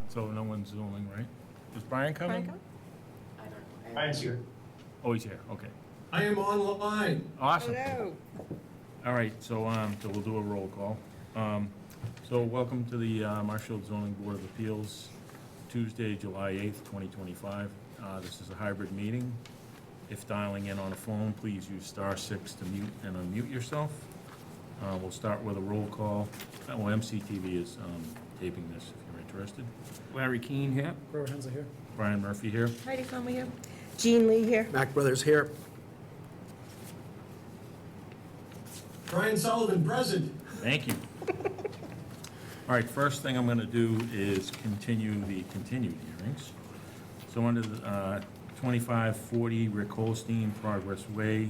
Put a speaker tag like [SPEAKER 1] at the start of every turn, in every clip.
[SPEAKER 1] So no one's zooming, right? Is Brian coming?
[SPEAKER 2] Brian,
[SPEAKER 3] Brian's here.
[SPEAKER 1] Oh, he's here, okay.
[SPEAKER 3] I am online.
[SPEAKER 1] Awesome.
[SPEAKER 2] hello.
[SPEAKER 1] All right, so we'll do a roll call. So welcome to the Marshfield Zoning Board of Appeals, Tuesday, July 8th, 2025. This is a hybrid meeting. If dialing in on a phone, please use *6 to mute and unmute yourself. We'll start with a roll call. MCTV is taping this if you're interested. Larry Keane here.
[SPEAKER 4] Grover Hensel here.
[SPEAKER 1] Brian Murphy here.
[SPEAKER 2] Heidi Conway here. Jean Lee here.
[SPEAKER 4] Mac Brothers here.
[SPEAKER 3] Brian Sullivan, present.
[SPEAKER 1] Thank you. All right, first thing I'm going to do is continue the continued hearings. So under the 2540 Rick Holstein Progress Way,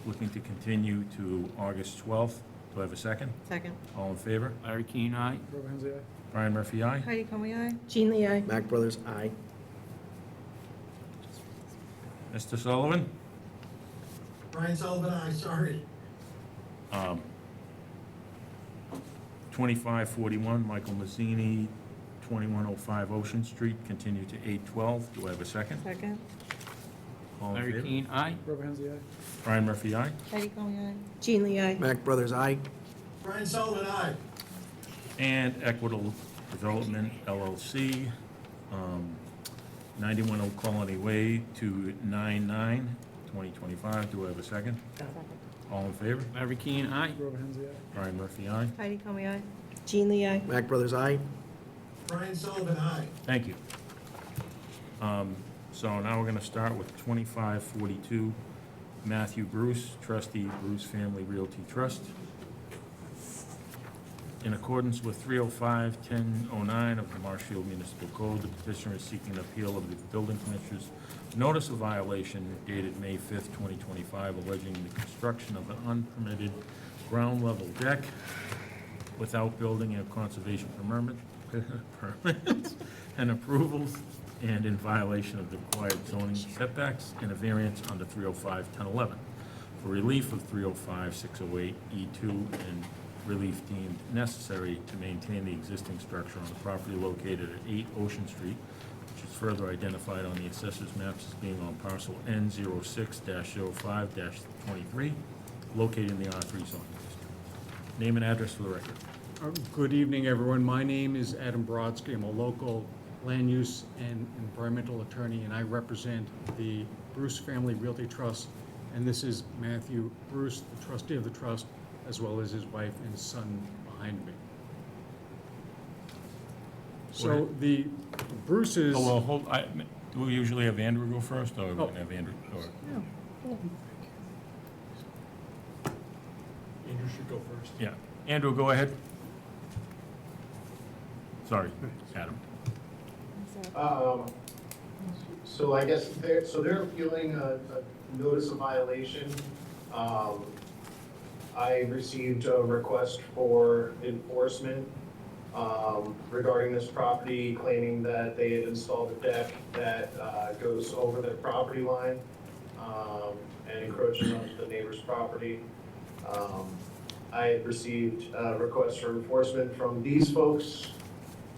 [SPEAKER 1] looking to continue to August 12th. Do I have a second?
[SPEAKER 2] Second.
[SPEAKER 1] All in favor?
[SPEAKER 5] Larry Keane, aye.
[SPEAKER 4] Grover Hensel, aye.
[SPEAKER 1] Brian Murphy, aye.
[SPEAKER 2] Heidi Conway, aye. Jean Lee, aye.
[SPEAKER 4] Mac Brothers, aye.
[SPEAKER 1] Mr. Sullivan?
[SPEAKER 3] Brian Sullivan, aye, sorry.
[SPEAKER 1] 2541 Michael Mazzini, 2105 Ocean Street, continue to 812. Do I have a second?
[SPEAKER 2] Second.
[SPEAKER 1] All in
[SPEAKER 5] Larry
[SPEAKER 1] favor?
[SPEAKER 5] Keane, aye.
[SPEAKER 4] Grover Hensel, aye.
[SPEAKER 1] Brian Murphy, aye.
[SPEAKER 2] Heidi Conway, aye. Jean Lee, aye.
[SPEAKER 4] Mac Brothers, aye.
[SPEAKER 3] Brian Sullivan, aye.
[SPEAKER 1] And Equitable Development LLC, 91 Old Colony Way to 99, 2025. Do I have a second?
[SPEAKER 2] Second.
[SPEAKER 1] All in favor?
[SPEAKER 5] Larry Keane, aye.
[SPEAKER 4] Grover Hensel, aye.
[SPEAKER 1] Brian Murphy, aye.
[SPEAKER 2] Heidi Conway, aye. Jean Lee, aye.
[SPEAKER 4] Mac Brothers, aye.
[SPEAKER 3] Brian Sullivan, aye.
[SPEAKER 1] Thank you. So now we're going to start with 2542 Matthew Bruce, trustee, Bruce Family Realty Trust. In accordance with 305-1009 of the Marshfield Municipal Code, the petitioner is seeking an appeal of the building commissioner's notice of violation dated May 5th, 2025, alleging the construction of an unpermitted ground-level deck without building and conservation permits and approvals, and in violation of the required zoning setbacks and a variance under 305-1011 for relief of 305-608E2 and relief deemed necessary to maintain the existing structure on the property located at 8 Ocean Street, which is further identified on the assessor's maps as being on parcel N06-05-23, located in the R3 zoning district. Name and address for the record.
[SPEAKER 6] Good evening, everyone. My name is Adam Brodsky. I'm a local land use and environmental attorney, and I represent the Bruce Family Realty Trust. And this is Matthew Bruce, the trustee of the trust, as well as his wife and son behind me. So the Bruce's.
[SPEAKER 1] Oh, well, do we usually have Andrew go first, or we're going to have Andrew? Or?
[SPEAKER 2] No.
[SPEAKER 3] Andrew should go first.
[SPEAKER 1] Yeah. Andrew, go ahead. Sorry, Adam.
[SPEAKER 7] So I guess they're appealing a notice of violation. I received a request for enforcement regarding this property, claiming that they had installed a deck that goes over their property line and encroaching onto the neighbor's property. I had received a request for enforcement from these folks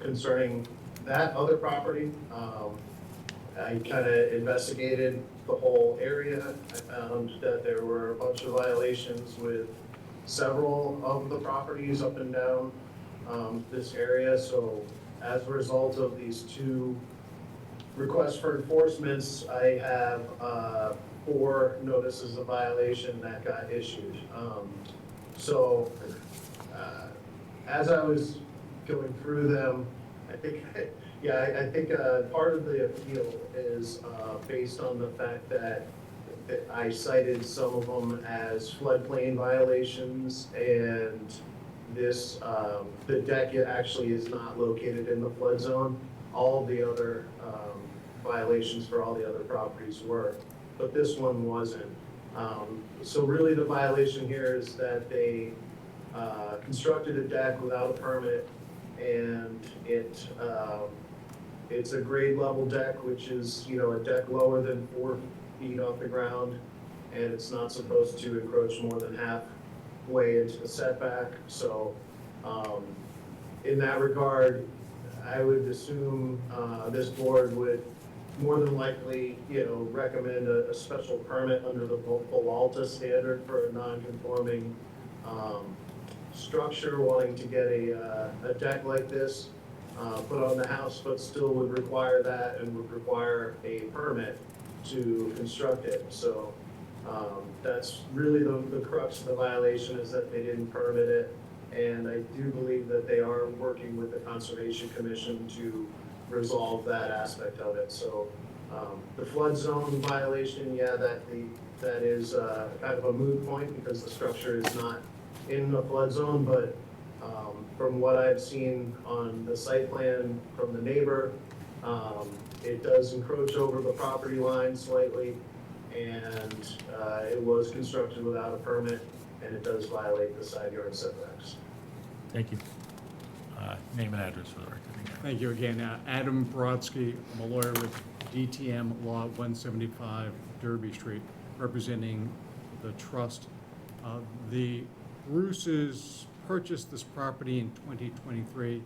[SPEAKER 7] concerning that other property. I kind of investigated the whole area. I found that there were a bunch of violations with several of the properties up and down this area. So as a result of these two requests for enforcements, I have 4 notices of violation that got issued. As I was going through them, I think, I think part of the appeal is based on the fact that I cited some of them as floodplain violations, and this, the deck actually is not located in the flood zone. All the other violations for all the other properties were, but this one wasn't. So really the violation here is that they constructed a deck without a permit, and it's a grade level deck, which is, a deck lower than 4 feet off the ground, and it's not supposed to encroach more than halfway into the setback. So in that regard, I would assume this board would more than likely, recommend a special permit under the Volta standard for a non-conforming structure, wanting to get a deck like this put on the house, but still would require that and would require a permit to construct it. So that's really the crux of the violation, is that they didn't permit it. And I do believe that they are working with the Conservation Commission to resolve that aspect of it. So the flood zone violation, yeah, that is kind of a moot point because the structure is not in the flood zone, but from what I've seen on the site plan from the neighbor, it does encroach over the property line slightly, and it was constructed without a permit, and it does violate the side yard setbacks.
[SPEAKER 1] Thank you. Name and address for the record.
[SPEAKER 6] Thank you again. Adam Brodsky, I'm a lawyer with DTM Law 175 Derby Street, representing the trust. The Bruces purchased this property in 2023,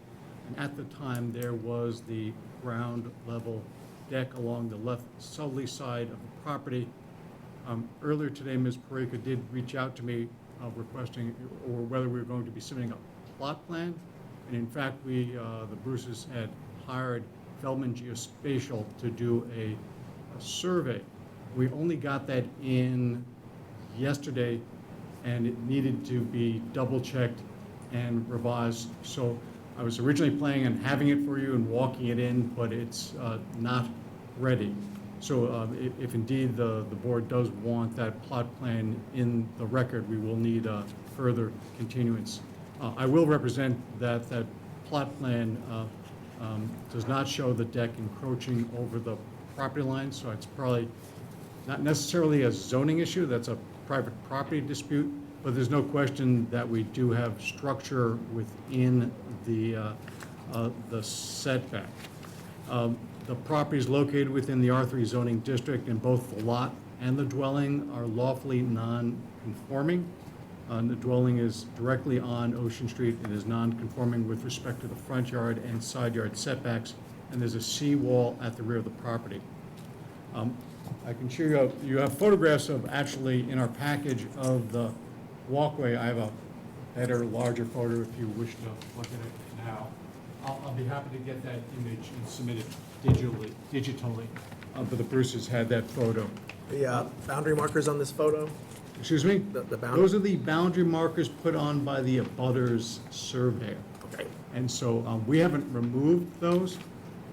[SPEAKER 6] and at the time there was the ground level deck along the left southerly side of the property. Earlier today, Ms. Parika did reach out to me requesting, or whether we were going to be submitting a plot plan. And in fact, the Bruces had hired Feldman Geospatial to do a survey. We only got that in yesterday, and it needed to be double-checked and revised. So I was originally planning on having it for you and walking it in, but it's not ready. So if indeed the board does want that plot plan in the record, we will need a further continuance. I will represent that plot plan does not show the deck encroaching over the property line, so it's probably not necessarily a zoning issue, that's a private property dispute, but there's no question that we do have structure within the setback. The property is located within the R3 zoning district, and both the lot and the dwelling are lawfully non-conforming. The dwelling is directly on Ocean Street and is non-conforming with respect to the front yard and side yard setbacks, and there's a seawall at the rear of the property. I can show you have photographs of actually in our package of the walkway. I have a better, larger photo if you wish to look at it now. I'll be happy to get that image and submit it digitally. But the Bruces had that photo.
[SPEAKER 4] The boundary markers on this photo?
[SPEAKER 6] Excuse me?
[SPEAKER 4] The boundary?
[SPEAKER 6] Those are the boundary markers put on by the abutters surveyor.
[SPEAKER 4] Okay.
[SPEAKER 6] And so we haven't removed those.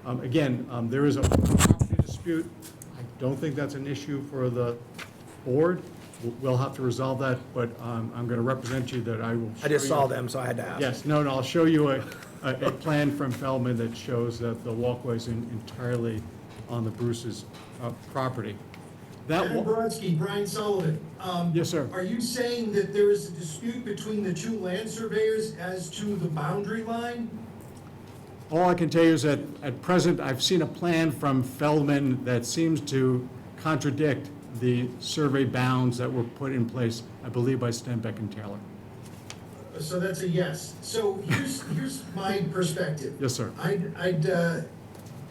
[SPEAKER 6] Again, there is a property dispute. I don't think that's an issue for the board. We'll have to resolve that, but I'm going to represent you that I will show
[SPEAKER 4] I just
[SPEAKER 6] you-
[SPEAKER 4] saw them, so I had to ask.
[SPEAKER 6] Yes, no, I'll show you a plan from Feldman that shows that the walkway is entirely on the Bruce's property. That
[SPEAKER 3] Adam Brodsky, Brian Sullivan.
[SPEAKER 6] Yes, sir.
[SPEAKER 3] Are you saying that there is a dispute between the two land surveyors as to the boundary line?
[SPEAKER 6] All I can tell you is that at present, I've seen a plan from Feldman that seems to contradict the survey bounds that were put in place, I believe, by Stenbeck and Taylor.
[SPEAKER 3] So that's a yes. So here's my perspective.
[SPEAKER 6] Yes, sir.
[SPEAKER 3] I'd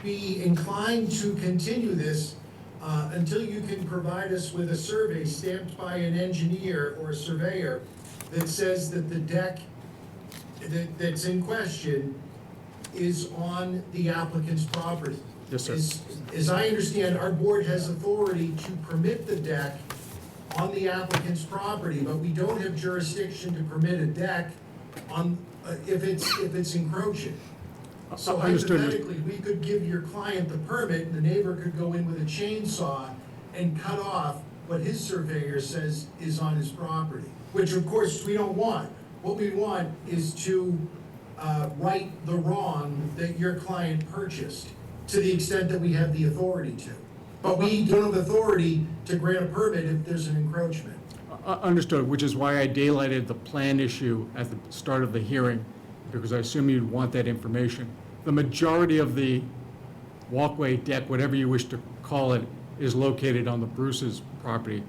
[SPEAKER 3] be inclined to continue this until you can provide us with a survey stamped by an engineer or a surveyor that says that the deck that's in question is on the applicant's property.
[SPEAKER 6] Yes, sir.
[SPEAKER 3] As I understand, our board has authority to permit the deck on the applicant's property, but we don't have jurisdiction to permit a deck on, if it's encroaching. So
[SPEAKER 6] Understood.
[SPEAKER 3] hypothetically, we could give your client the permit, and the neighbor could go in with a chainsaw and cut off what his surveyor says is on his property, which of course we don't want. What we want is to right the wrong that your client purchased, to the extent that we have the authority to. But we don't have authority to grant a permit if there's an encroachment.
[SPEAKER 6] Understood, which is why I daylighted the plan issue at the start of the hearing, because I assume you'd want that information. The majority of the walkway, deck, whatever you wish to call it, is located on the Bruce's property.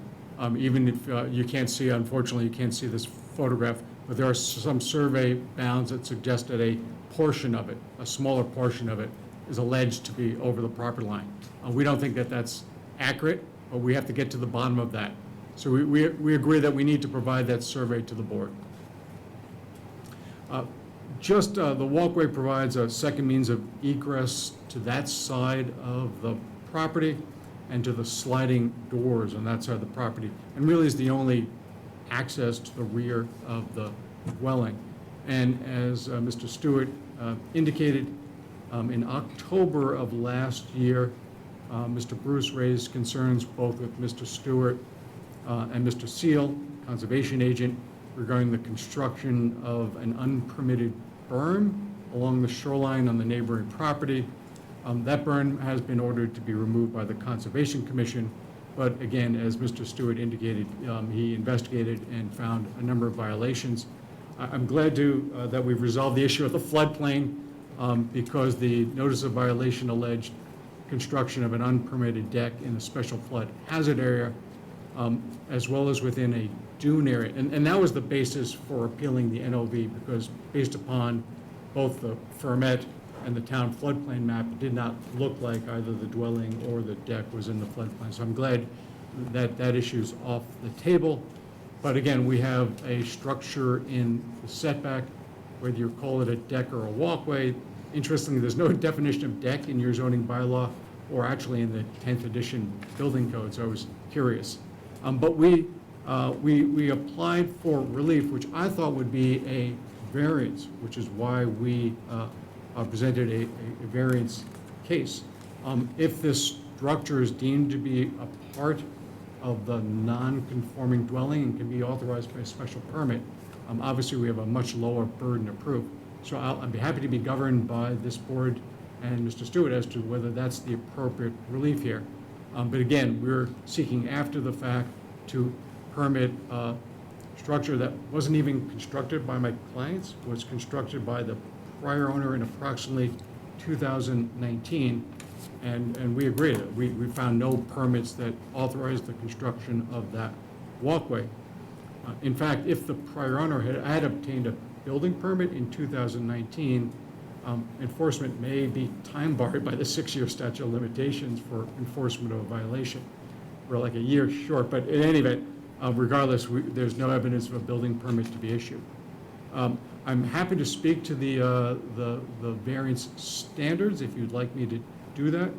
[SPEAKER 6] Even if you can't see, unfortunately, you can't see this photograph, but there are some survey bounds that suggest that a portion of it, a smaller portion of it, is alleged to be over the property line. We don't think that that's accurate, but we have to get to the bottom of that. So we agree that we need to provide that survey to the board. The walkway provides a second means of egress to that side of the property and to the sliding doors on that side of the property, and really is the only access to the rear of the dwelling. And as Mr. Stewart indicated, in October of last year, Mr. Bruce raised concerns both with Mr. Stewart and Mr. Seal, conservation agent, regarding the construction of an unpermitted berm along the shoreline on the neighboring property. That berm has been ordered to be removed by the Conservation Commission, but again, as Mr. Stewart indicated, he investigated and found a number of violations. I'm glad that we've resolved the issue of the floodplain because the notice of violation alleged construction of an unpermitted deck in a special flood hazard area, as well as within a dune area. And that was the basis for appealing the NOV, because based upon both the Fermet and the town floodplain map, it did not look like either the dwelling or the deck was in the floodplain. So I'm glad that that issue's off the table. But again, we have a structure in the setback, whether you call it a deck or a walkway. Interestingly, there's no definition of deck in your zoning bylaw or actually in the 10th edition building code, so I was curious. But we applied for relief, which I thought would be a variance, which is why we presented a variance case. If this structure is deemed to be a part of the non-conforming dwelling and can be authorized by a special permit, obviously we have a much lower burden of proof. So I'd be happy to be governed by this board and Mr. Stewart as to whether that's the appropriate relief here. But again, we're seeking after the fact to permit a structure that wasn't even constructed by my clients, was constructed by the prior owner in approximately 2019. And we agree that we found no permits that authorized the construction of that walkway. In fact, if the prior owner had obtained a building permit in 2019, enforcement may be time barred by the 6-year statute of limitations for enforcement of a violation. We're like a year short, but in any event, regardless, there's no evidence of a building permit to be issued. I'm happy to speak to the variance standards if you'd like me to do that.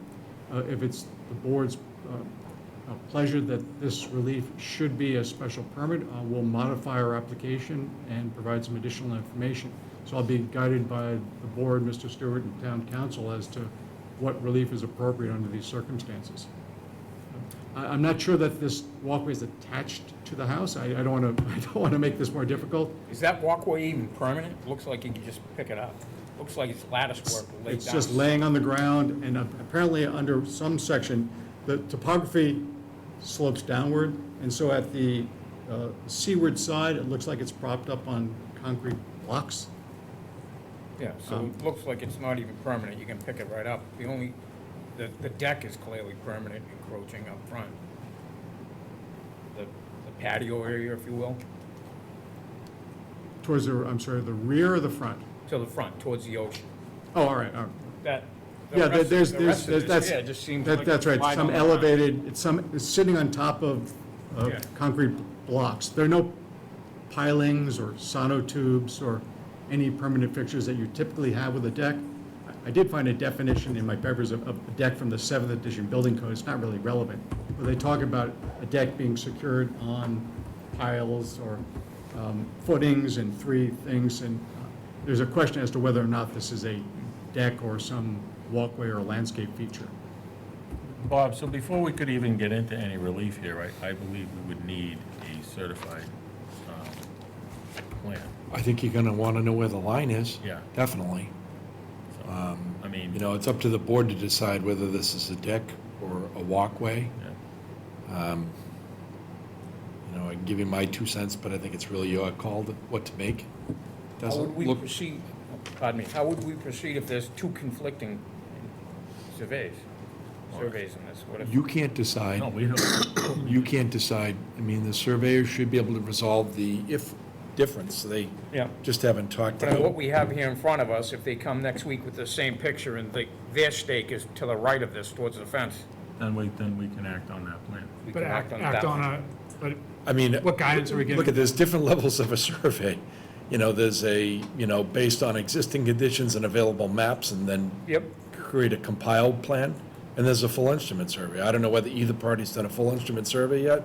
[SPEAKER 6] If it's the board's pleasure that this relief should be a special permit, we'll modify our application and provide some additional information. So I'll be guided by the board, Mr. Stewart, and town council as to what relief is appropriate under these circumstances. I'm not sure that this walkway is attached to the house. I don't want to make this more difficult.
[SPEAKER 5] Is that walkway even permanent? Looks like you can just pick it up. Looks like it's lattice work laid down.
[SPEAKER 6] It's just laying on the ground, and apparently under some section, the topography slopes downward, and so at the seaward side, it looks like it's propped up on concrete blocks.
[SPEAKER 5] Yeah, so it looks like it's not even permanent. You can pick it right up. The deck is clearly permanent, encroaching up front. The patio area, if you will,
[SPEAKER 6] Towards the, I'm sorry, the rear or the front?
[SPEAKER 5] to the front, towards the ocean.
[SPEAKER 6] Oh, all right, all right.
[SPEAKER 5] That,
[SPEAKER 6] Yeah,
[SPEAKER 5] the rest
[SPEAKER 6] there's,
[SPEAKER 5] of this,
[SPEAKER 6] that's,
[SPEAKER 5] yeah, just seems like.
[SPEAKER 6] that's right,
[SPEAKER 5] wide
[SPEAKER 6] some
[SPEAKER 5] on the line.
[SPEAKER 6] elevated, it's sitting on top of
[SPEAKER 5] Yeah.
[SPEAKER 6] concrete blocks. There are no pilings or sonotubes or any permanent fixtures that you typically have with a deck. I did find a definition in my papers of a deck from the 7th edition building code. It's not really relevant, but they talk about a deck being secured on piles or footings and 3 things, and there's a question as to whether or not this is a deck or some walkway or landscape feature.
[SPEAKER 1] Bob, so before we could even get into any relief here, I believe we would need a certified plan.
[SPEAKER 8] I think you're gonna wanna know where the line is.
[SPEAKER 1] Yeah.
[SPEAKER 8] Definitely.
[SPEAKER 1] So, I mean,
[SPEAKER 8] You know, it's up to the board to decide whether this is a deck or a walkway.
[SPEAKER 1] yeah.
[SPEAKER 8] You know, I can give you my 2 cents, but I think it's really your call what to make.
[SPEAKER 5] How would
[SPEAKER 8] Doesn't
[SPEAKER 5] we
[SPEAKER 8] look,
[SPEAKER 5] proceed, pardon me, how would we proceed if there's 2 conflicting surveys on this? What if?
[SPEAKER 8] you can't decide.
[SPEAKER 1] No, we don't.
[SPEAKER 8] You can't decide. I mean, the surveyor should be able to resolve if difference. They
[SPEAKER 5] Yeah.
[SPEAKER 8] just haven't talked
[SPEAKER 5] But what
[SPEAKER 8] about.
[SPEAKER 5] we have here in front of us, if they come next week with the same picture and their stake is to the right of this towards the fence,
[SPEAKER 1] Then we can act on that plan.
[SPEAKER 5] we
[SPEAKER 6] But
[SPEAKER 5] can act on
[SPEAKER 6] act
[SPEAKER 5] that.
[SPEAKER 6] on a, but
[SPEAKER 8] I mean.
[SPEAKER 6] What guidance are we getting?
[SPEAKER 8] Look at, there's different levels of a survey. You know, there's a, you know, based on existing conditions and available maps, and then
[SPEAKER 5] Yep.
[SPEAKER 8] create a compiled plan, and there's a full instrument survey. I don't know whether either party's done a full instrument survey yet,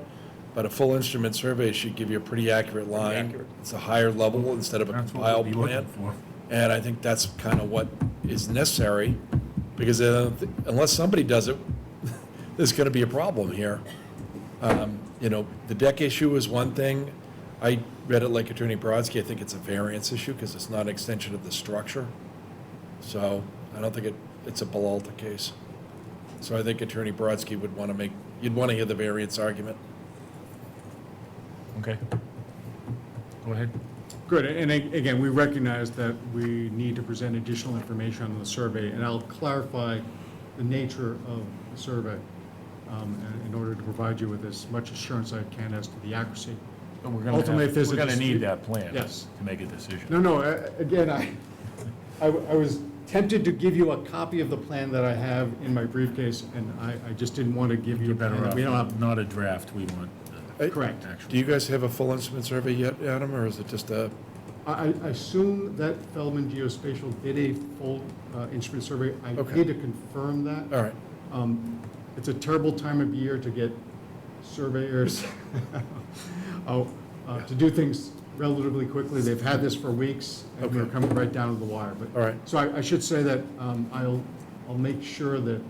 [SPEAKER 8] but a full instrument survey should give you a pretty accurate line.
[SPEAKER 5] accurate.
[SPEAKER 8] It's a higher level instead of a
[SPEAKER 1] That's what
[SPEAKER 8] compiled
[SPEAKER 1] we'll be
[SPEAKER 8] plan.
[SPEAKER 1] looking for.
[SPEAKER 8] And I think that's kind of what is necessary, because unless somebody does it, there's going to be a problem here. You know, the deck issue is one thing. I read it like Attorney Brodsky. I think it's a variance issue because it's not an extension of the structure. So I don't think it's a Peralta case. So I think Attorney Brodsky would want to you'd want to hear the variance argument.
[SPEAKER 1] Okay. Go ahead.
[SPEAKER 6] good, and again, we recognize that we need to present additional information on the survey, and I'll clarify the nature of the survey in order to provide you with as much assurance I can as to the accuracy.
[SPEAKER 1] But we're gonna
[SPEAKER 6] Ultimately, if there's a
[SPEAKER 1] need
[SPEAKER 6] dispute-
[SPEAKER 1] that plan.
[SPEAKER 6] Yes.
[SPEAKER 1] To make a decision.
[SPEAKER 6] No, again, I was tempted to give you a copy of the plan that I have in my briefcase, and I just didn't want to give you a
[SPEAKER 1] You're
[SPEAKER 6] plan
[SPEAKER 1] better
[SPEAKER 6] that
[SPEAKER 1] off,
[SPEAKER 6] we don't have.
[SPEAKER 1] not a draft, we want
[SPEAKER 6] Correct.
[SPEAKER 1] actual.
[SPEAKER 8] Do you guys have a full instrument survey yet, Adam, or is it just a?
[SPEAKER 6] I assume that Feldman Geospatial did a full instrument survey. I
[SPEAKER 8] Okay.
[SPEAKER 6] need to confirm that.
[SPEAKER 8] All right.
[SPEAKER 6] It's a terrible time of year to get surveyors to do things relatively quickly. They've had this for weeks, and we're
[SPEAKER 8] Okay.
[SPEAKER 6] coming right down to the wire. But
[SPEAKER 8] All right.
[SPEAKER 6] So I should say that I'll make sure that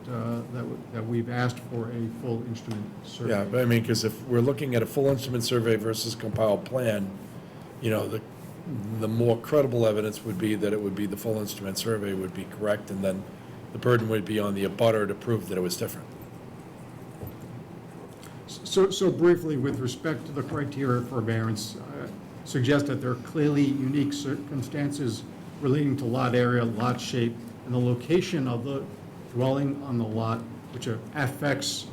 [SPEAKER 6] that we've asked for a full instrument survey.
[SPEAKER 8] Yeah, but I mean, because if we're looking at a full instrument survey versus compiled plan, you know, the more credible evidence would be that it would be the full instrument survey would be correct, and then the burden would be on the abutter to prove that it was different.
[SPEAKER 6] So briefly, with respect to the criteria for variance, suggest that there are clearly unique circumstances relating to lot area, lot shape, and the location of the dwelling on the lot, which affects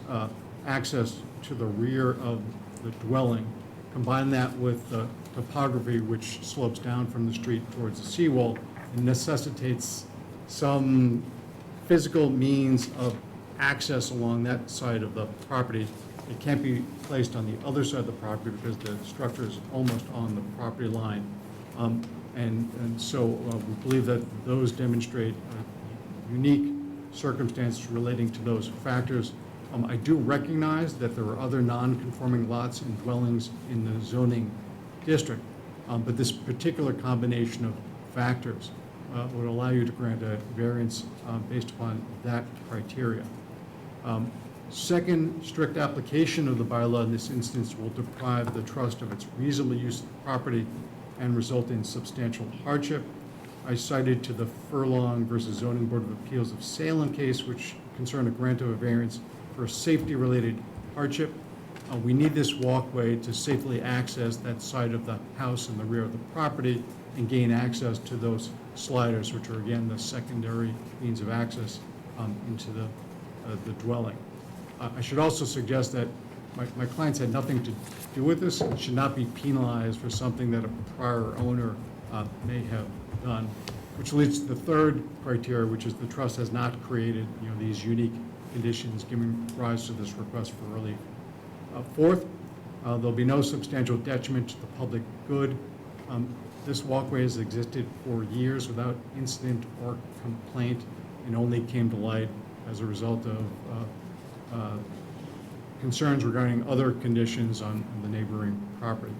[SPEAKER 6] access to the rear of the dwelling. Combine that with the topography, which slopes down from the street towards the seawall and necessitates some physical means of access along that side of the property. It can't be placed on the other side of the property because the structure is almost on the property line. And so we believe that those demonstrate unique circumstances relating to those factors. I do recognize that there are other non-conforming lots and dwellings in the zoning district, but this particular combination of factors would allow you to grant a variance based upon that criteria. Second, strict application of the bylaw in this instance will deprive the trust of its reasonable use of the property and result in substantial hardship. I cited to the Furlong versus Zoning Board of Appeals of Salem case, which concerned a grant of a variance for a safety-related hardship. We need this walkway to safely access that side of the house and the rear of the property and gain access to those sliders, which are again the secondary means of access into the dwelling. I should also suggest that my clients had nothing to do with this and should not be penalized for something that a prior owner may have done, which leads to the third criteria, which is the trust has not created, these unique conditions giving rise to this request for relief. Fourth, there'll be no substantial detriment to the public good. This walkway has existed for years without incident or complaint and only came to light as a result of concerns regarding other conditions on the neighboring property.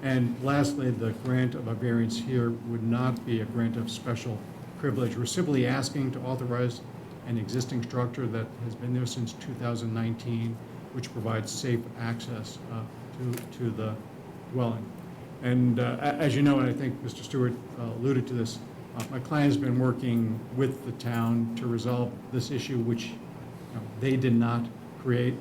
[SPEAKER 6] And lastly, the grant of a variance here would not be a grant of special privilege. We're simply asking to authorize an existing structure that has been there since 2019, which provides safe access to the dwelling. And as you know, and I think Mr. Stewart alluded to this, my client has been working with the town to resolve this issue, which they did not create.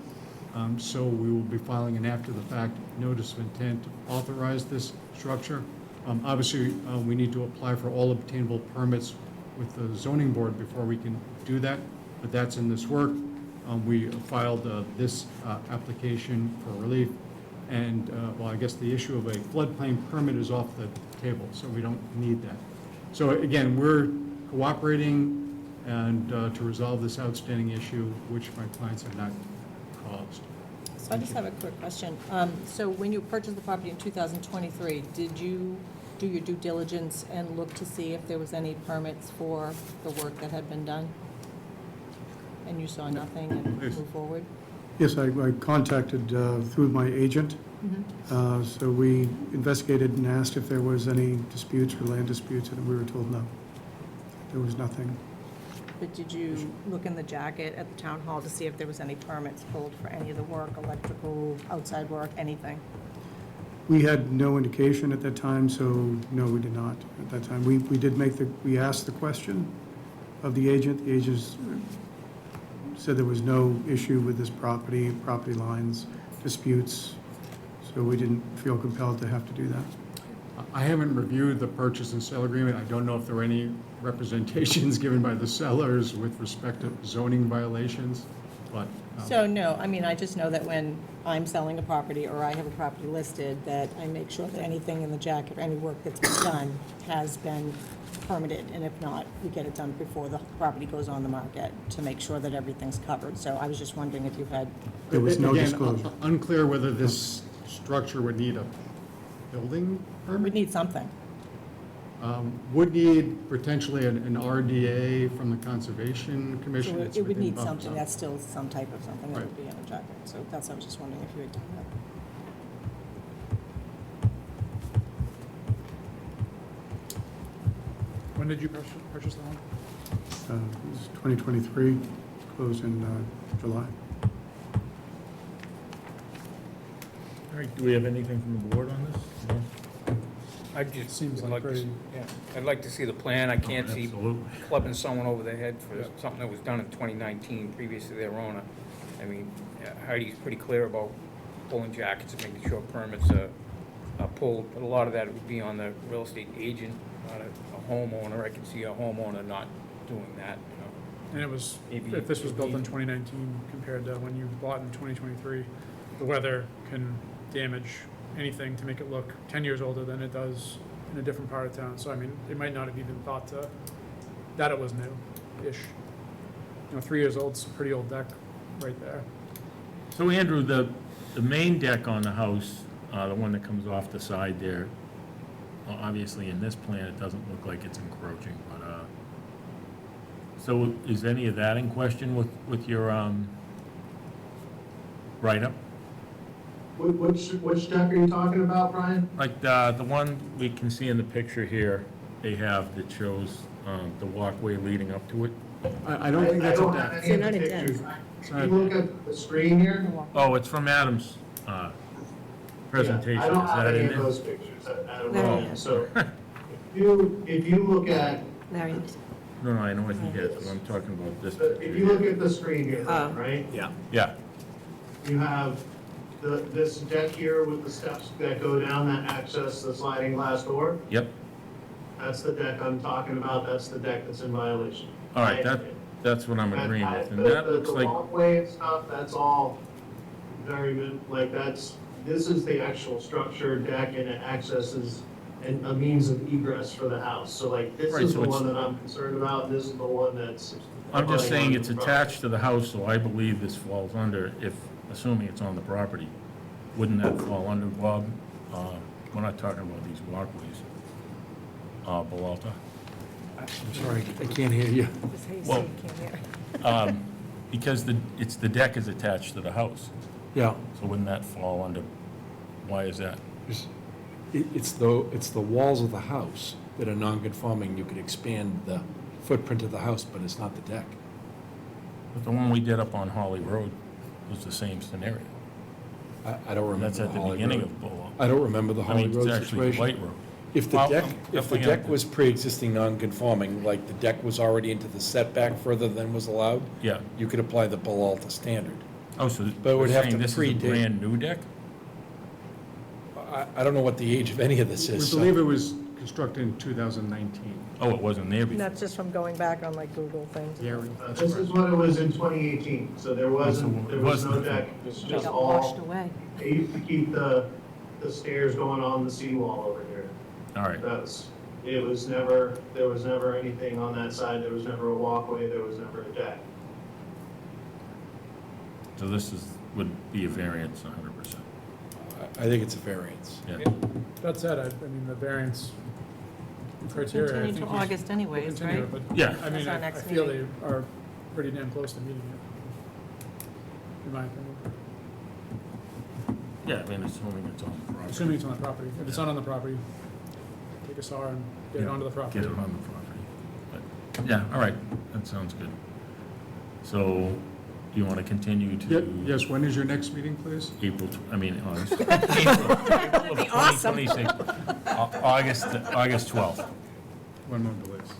[SPEAKER 6] So we will be filing an after-the-fact notice of intent to authorize this structure. Obviously, we need to apply for all obtainable permits with the zoning board before we can do that, but that's in this work. We filed this application for relief, And, well, I guess the issue of a floodplain permit is off the table, so we don't need that. So again, we're cooperating and to resolve this outstanding issue, which my clients have not caused.
[SPEAKER 9] So I just have a quick question. So when you purchased the property in 2023, did you do your due diligence and look to see if there was any permits for the work that had been done? And you saw nothing and
[SPEAKER 6] Yes.
[SPEAKER 9] moved forward?
[SPEAKER 10] Yes, I contacted through my agent. So we investigated and asked if there was any disputes or land disputes, and we were told no. There was nothing.
[SPEAKER 9] But did you look in the jacket at the town hall to see if there was any permits pulled for any of the work, electrical, outside work, anything?
[SPEAKER 10] We had no indication at that time, so no, we did not at that time. We did we asked the question of the agent. The agent said there was no issue with this property lines, disputes, so we didn't feel compelled to have to do that.
[SPEAKER 6] I haven't reviewed the purchase and sale agreement. I don't know if there were any representations given by the sellers with respect to zoning violations, but.
[SPEAKER 9] So, no, I mean, I just know that when I'm selling a property or I have a property listed, that I make sure that anything in the jacket or any work that's been done has been permitted, and if not, we get it done before the property goes on the market to make sure that everything's covered. So I was just wondering if you had,
[SPEAKER 10] There was no
[SPEAKER 6] Again,
[SPEAKER 10] disclosure.
[SPEAKER 6] Unclear whether this structure would need a building
[SPEAKER 9] we
[SPEAKER 6] permit.
[SPEAKER 9] need something.
[SPEAKER 6] Would need potentially an RDA from the Conservation
[SPEAKER 9] So
[SPEAKER 6] Commission. It's
[SPEAKER 9] it would
[SPEAKER 6] within
[SPEAKER 9] need
[SPEAKER 6] buffer
[SPEAKER 9] something,
[SPEAKER 6] zone.
[SPEAKER 9] that's still some type of something that would
[SPEAKER 6] Right.
[SPEAKER 9] be in a jacket. So that's, I was just wondering if you had done that.
[SPEAKER 11] When did you purchase the home?
[SPEAKER 10] It was 2023, closed in July.
[SPEAKER 1] All right, do we have anything from the board on this? No?
[SPEAKER 5] I just
[SPEAKER 11] Seems
[SPEAKER 5] would
[SPEAKER 11] like
[SPEAKER 5] like to,
[SPEAKER 11] very-
[SPEAKER 5] yeah, I'd like to see the plan. I can't see
[SPEAKER 1] Absolutely.
[SPEAKER 5] clubbing someone over the head for something that was done in 2019, previous to their owner. I mean, Heidi's pretty clear about pulling jackets and making sure permits are pulled, but a lot of that would be on the real estate agent, not a homeowner. I can see a homeowner not doing that, you know.
[SPEAKER 11] And it was,
[SPEAKER 5] Maybe-
[SPEAKER 11] if this was built in 2019 compared to when you bought in 2023, the weather can damage anything to make it look 10 years older than it does in a different part of town. So, I mean, it might not have even thought that it was new-ish. 3 years old's a pretty old deck right there.
[SPEAKER 1] So Andrew, the main deck on the house, the one that comes off the side there, obviously in this plan, it doesn't look like it's encroaching, but, so is any of that in question with your, write-up?
[SPEAKER 7] Which deck are you talking about, Brian?
[SPEAKER 1] Like the one we can see in the picture here, they have that shows, the walkway leading up to it?
[SPEAKER 6] I don't think that's a
[SPEAKER 7] I don't
[SPEAKER 6] deck.
[SPEAKER 7] have
[SPEAKER 2] So
[SPEAKER 7] any
[SPEAKER 2] not
[SPEAKER 7] of the
[SPEAKER 2] a den.
[SPEAKER 7] pictures. Can you look at the screen here?
[SPEAKER 1] Oh, it's from Adam's, presentation,
[SPEAKER 7] Yeah, I
[SPEAKER 1] is
[SPEAKER 7] don't have
[SPEAKER 1] that
[SPEAKER 7] any
[SPEAKER 1] in
[SPEAKER 7] of
[SPEAKER 1] there?
[SPEAKER 7] those pictures. I don't
[SPEAKER 2] No.
[SPEAKER 7] know. So if you look at,
[SPEAKER 2] Larry,
[SPEAKER 1] No, I know what he has, but I'm talking about this.
[SPEAKER 7] if you look at the screen here,
[SPEAKER 2] Oh.
[SPEAKER 7] right?
[SPEAKER 4] Yeah.
[SPEAKER 1] Yeah,
[SPEAKER 7] You have this deck here with the steps that go down that access the sliding glass door.
[SPEAKER 1] yep,
[SPEAKER 7] That's the deck I'm talking about. That's the deck that's in violation.
[SPEAKER 1] all right, that's what I'm agreeing with, and that looks
[SPEAKER 7] The
[SPEAKER 1] like,
[SPEAKER 7] walkway and stuff, that's all very good, like this is the actual structure deck and it accesses and a means of egress for the house. So like, this
[SPEAKER 1] Right,
[SPEAKER 7] is
[SPEAKER 1] so
[SPEAKER 7] the
[SPEAKER 1] it's-
[SPEAKER 7] one that I'm concerned about, and this is the one that's.
[SPEAKER 1] I'm just saying
[SPEAKER 7] abutting
[SPEAKER 1] it's
[SPEAKER 7] on the property.
[SPEAKER 1] attached to the house, so I believe this falls under, if, assuming it's on the property. Wouldn't that fall under, Bob? We're not talking about these walkways. Belalta?
[SPEAKER 8] I'm sorry, I can't hear you.
[SPEAKER 9] Just how you
[SPEAKER 1] Well-
[SPEAKER 9] say you can't hear.
[SPEAKER 1] Because the deck is attached to the house,
[SPEAKER 8] Yeah,
[SPEAKER 1] so wouldn't that fall under, why is that?
[SPEAKER 8] it's the walls of the house that are non-conforming. You could expand the footprint of the house, but it's not the deck.
[SPEAKER 1] But the one we did up on Holly Road was the same scenario.
[SPEAKER 8] I don't remember
[SPEAKER 1] That's
[SPEAKER 8] the
[SPEAKER 1] at the
[SPEAKER 8] Holly
[SPEAKER 1] beginning
[SPEAKER 8] Road.
[SPEAKER 1] of Bull.
[SPEAKER 8] I don't remember the
[SPEAKER 1] I
[SPEAKER 8] Holly
[SPEAKER 1] mean,
[SPEAKER 8] Road
[SPEAKER 1] it's actually
[SPEAKER 8] situation.
[SPEAKER 1] White Road.
[SPEAKER 8] If the
[SPEAKER 1] Well,
[SPEAKER 8] deck,
[SPEAKER 1] I'm
[SPEAKER 8] if the
[SPEAKER 1] definitely
[SPEAKER 8] deck
[SPEAKER 1] gonna-
[SPEAKER 8] was pre-existing non-conforming, like the deck was already into the setback further than was allowed,
[SPEAKER 1] Yeah.
[SPEAKER 8] you could apply the Peralta standard.
[SPEAKER 1] Oh, so
[SPEAKER 8] But it would
[SPEAKER 1] you're
[SPEAKER 8] have
[SPEAKER 1] saying
[SPEAKER 8] to
[SPEAKER 1] this is a
[SPEAKER 8] predate.
[SPEAKER 1] brand new deck?
[SPEAKER 8] I don't know what the age of any of this
[SPEAKER 6] We
[SPEAKER 8] is. so-
[SPEAKER 6] believe it was constructed in 2019.
[SPEAKER 1] Oh, it wasn't there
[SPEAKER 9] And
[SPEAKER 1] before?
[SPEAKER 9] that's just from going back on like Google things.
[SPEAKER 6] The aerial, that's
[SPEAKER 7] This
[SPEAKER 6] correct.
[SPEAKER 7] is what it was in 2018, so there was no deck, it's
[SPEAKER 9] They
[SPEAKER 7] just
[SPEAKER 9] got washed
[SPEAKER 7] all,
[SPEAKER 9] away.
[SPEAKER 7] they used to keep the stairs going on the seawall over here.
[SPEAKER 1] All right,
[SPEAKER 7] There was never anything on that side, there was never a walkway, there was never a deck.
[SPEAKER 1] so this would be a variance 100%.
[SPEAKER 8] I think it's a variance.
[SPEAKER 1] Yeah.
[SPEAKER 11] That said, I mean, the variance criteria, I
[SPEAKER 9] Continue
[SPEAKER 11] think
[SPEAKER 9] to
[SPEAKER 11] we
[SPEAKER 9] August
[SPEAKER 11] should
[SPEAKER 9] anyways,
[SPEAKER 11] continue
[SPEAKER 9] right?
[SPEAKER 11] it, but,
[SPEAKER 1] Yeah.
[SPEAKER 11] I mean,
[SPEAKER 9] That's our
[SPEAKER 11] I
[SPEAKER 9] next
[SPEAKER 11] feel
[SPEAKER 9] meeting.
[SPEAKER 11] they are pretty damn close to meeting it, in my opinion.
[SPEAKER 1] Yeah, I mean, assuming it's on the property.
[SPEAKER 11] Assuming it's on the property. If it's not on the property, take a saw and get it onto the property.
[SPEAKER 1] Get it on the property. But, yeah, all right, that sounds good. So, do you want to continue to?
[SPEAKER 6] Yes, when is your next meeting, please?
[SPEAKER 1] August.
[SPEAKER 9] That'd be awesome.
[SPEAKER 1] 2026. August 12th.
[SPEAKER 6] One more please.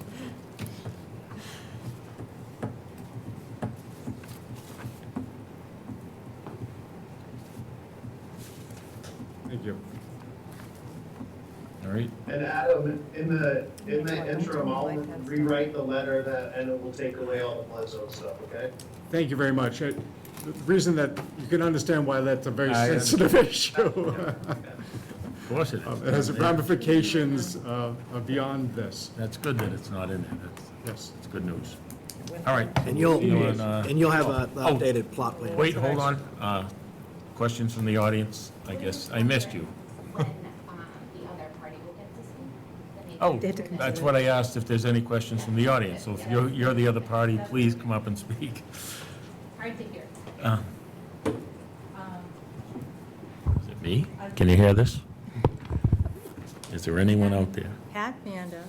[SPEAKER 6] Thank you.
[SPEAKER 1] All right,
[SPEAKER 7] And Adam, in the interim, I'll rewrite the letter and it will take away all the Bledsoe stuff, okay?
[SPEAKER 6] Thank you very much. The reason that you can understand why that's a very
[SPEAKER 1] I
[SPEAKER 6] sensitive issue.
[SPEAKER 1] of course it is.
[SPEAKER 6] It has ramifications beyond this.
[SPEAKER 1] That's good that it's not in there.
[SPEAKER 6] Yes.
[SPEAKER 1] That's good news. All right.
[SPEAKER 4] And you'll,
[SPEAKER 1] You wanna-
[SPEAKER 4] and you'll have the
[SPEAKER 1] Oh.
[SPEAKER 4] updated plot plan.
[SPEAKER 1] Wait, hold on. Questions from the audience? I guess I missed you.
[SPEAKER 12] When the other party will get to speak.
[SPEAKER 1] Oh,
[SPEAKER 9] They have to
[SPEAKER 1] that's
[SPEAKER 9] consider.
[SPEAKER 1] what I asked, if there's any questions from the audience. So if you're the other party, please come up and speak.
[SPEAKER 12] Hard to hear.
[SPEAKER 1] Is it me? Can you hear this? Is there anyone out there?
[SPEAKER 13] Pat Banda,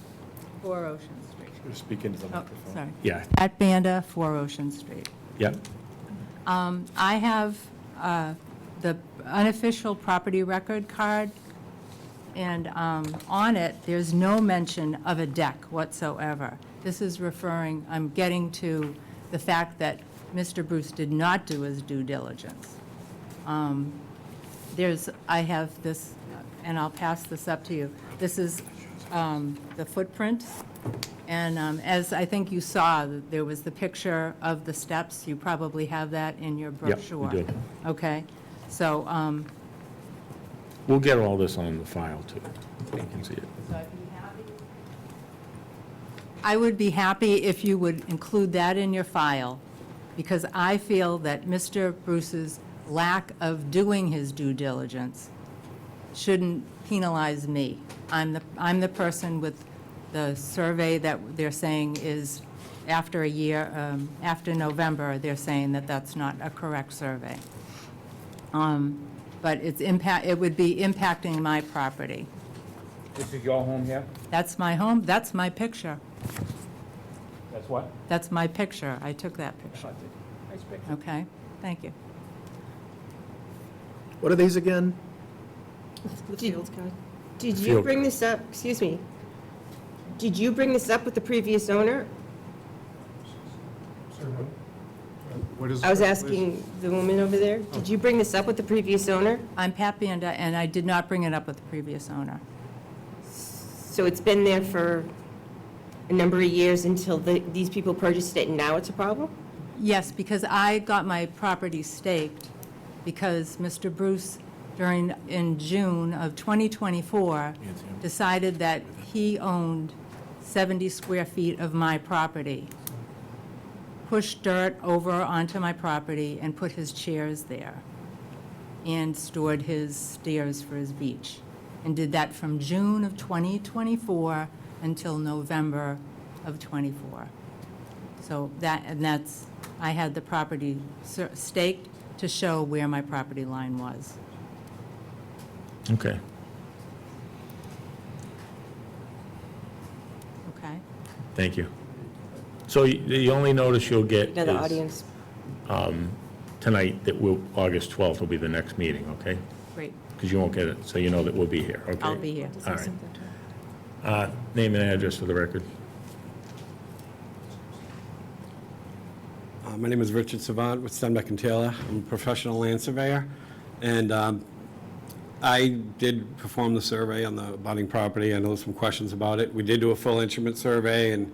[SPEAKER 13] 4 Ocean Street.
[SPEAKER 8] You're speaking to the
[SPEAKER 13] Oh,
[SPEAKER 8] microphone.
[SPEAKER 13] sorry.
[SPEAKER 1] Yeah,
[SPEAKER 13] Pat Banda, 4 Ocean Street.
[SPEAKER 1] yeah.
[SPEAKER 13] I have the unofficial property record card, and on it, there's no mention of a deck whatsoever. This is referring, I'm getting to the fact that Mr. Bruce did not do his due diligence. I have this, and I'll pass this up to you. This is the footprint, and as I think you saw, there was the picture of the steps. You probably have that in your
[SPEAKER 1] we
[SPEAKER 13] brochure.
[SPEAKER 1] do.
[SPEAKER 13] Okay, so,
[SPEAKER 1] We'll get all this on the file, too. You can see it.
[SPEAKER 13] I would be happy if you would include that in your file, because I feel that Mr. Bruce's lack of doing his due diligence shouldn't penalize me. I'm the person with the survey that they're saying is after a year, after November, they're saying that that's not a correct survey. But it would be impacting my property.
[SPEAKER 5] This is your home here?
[SPEAKER 13] That's my home, that's my picture.
[SPEAKER 5] That's what?
[SPEAKER 13] That's my picture. I took that picture.
[SPEAKER 5] Nice picture.
[SPEAKER 13] Okay, thank you.
[SPEAKER 4] What are these again?
[SPEAKER 2] The field card. Did you
[SPEAKER 1] Field
[SPEAKER 2] bring this up, excuse me, did you bring this up with the previous owner?
[SPEAKER 6] What is?
[SPEAKER 2] I was
[SPEAKER 6] please?
[SPEAKER 2] asking the woman over there, did you bring this up with the previous owner?
[SPEAKER 13] I'm Pat Banda, and I did not bring it up with the previous owner.
[SPEAKER 2] So it's been there for a number of years until these people purchased it, and now it's a problem?
[SPEAKER 13] Yes, because I got my property staked because Mr. Bruce, in June of 2024, decided that he owned 70 square feet of my property, pushed dirt over onto my property and put his chairs there, and stored his stairs for his beach, and did that from June of 2024 until November of '24. So I had the property staked to show where my property line was.
[SPEAKER 1] Okay.
[SPEAKER 13] Okay?
[SPEAKER 1] Thank you. So the only notice you'll get
[SPEAKER 2] Now the
[SPEAKER 1] is
[SPEAKER 2] audience,
[SPEAKER 1] tonight, that August 12th will be the next meeting, okay?
[SPEAKER 13] Great.
[SPEAKER 1] Because you won't get it, so you know that we'll be here, okay?
[SPEAKER 13] I'll be here.
[SPEAKER 1] All right. Name and address for the record.
[SPEAKER 14] My name is Richard Savant with Stenbeck and Taylor. I'm a professional land surveyor, and I did perform the survey on the abutting property. I know some questions about it. We did do a full instrument survey and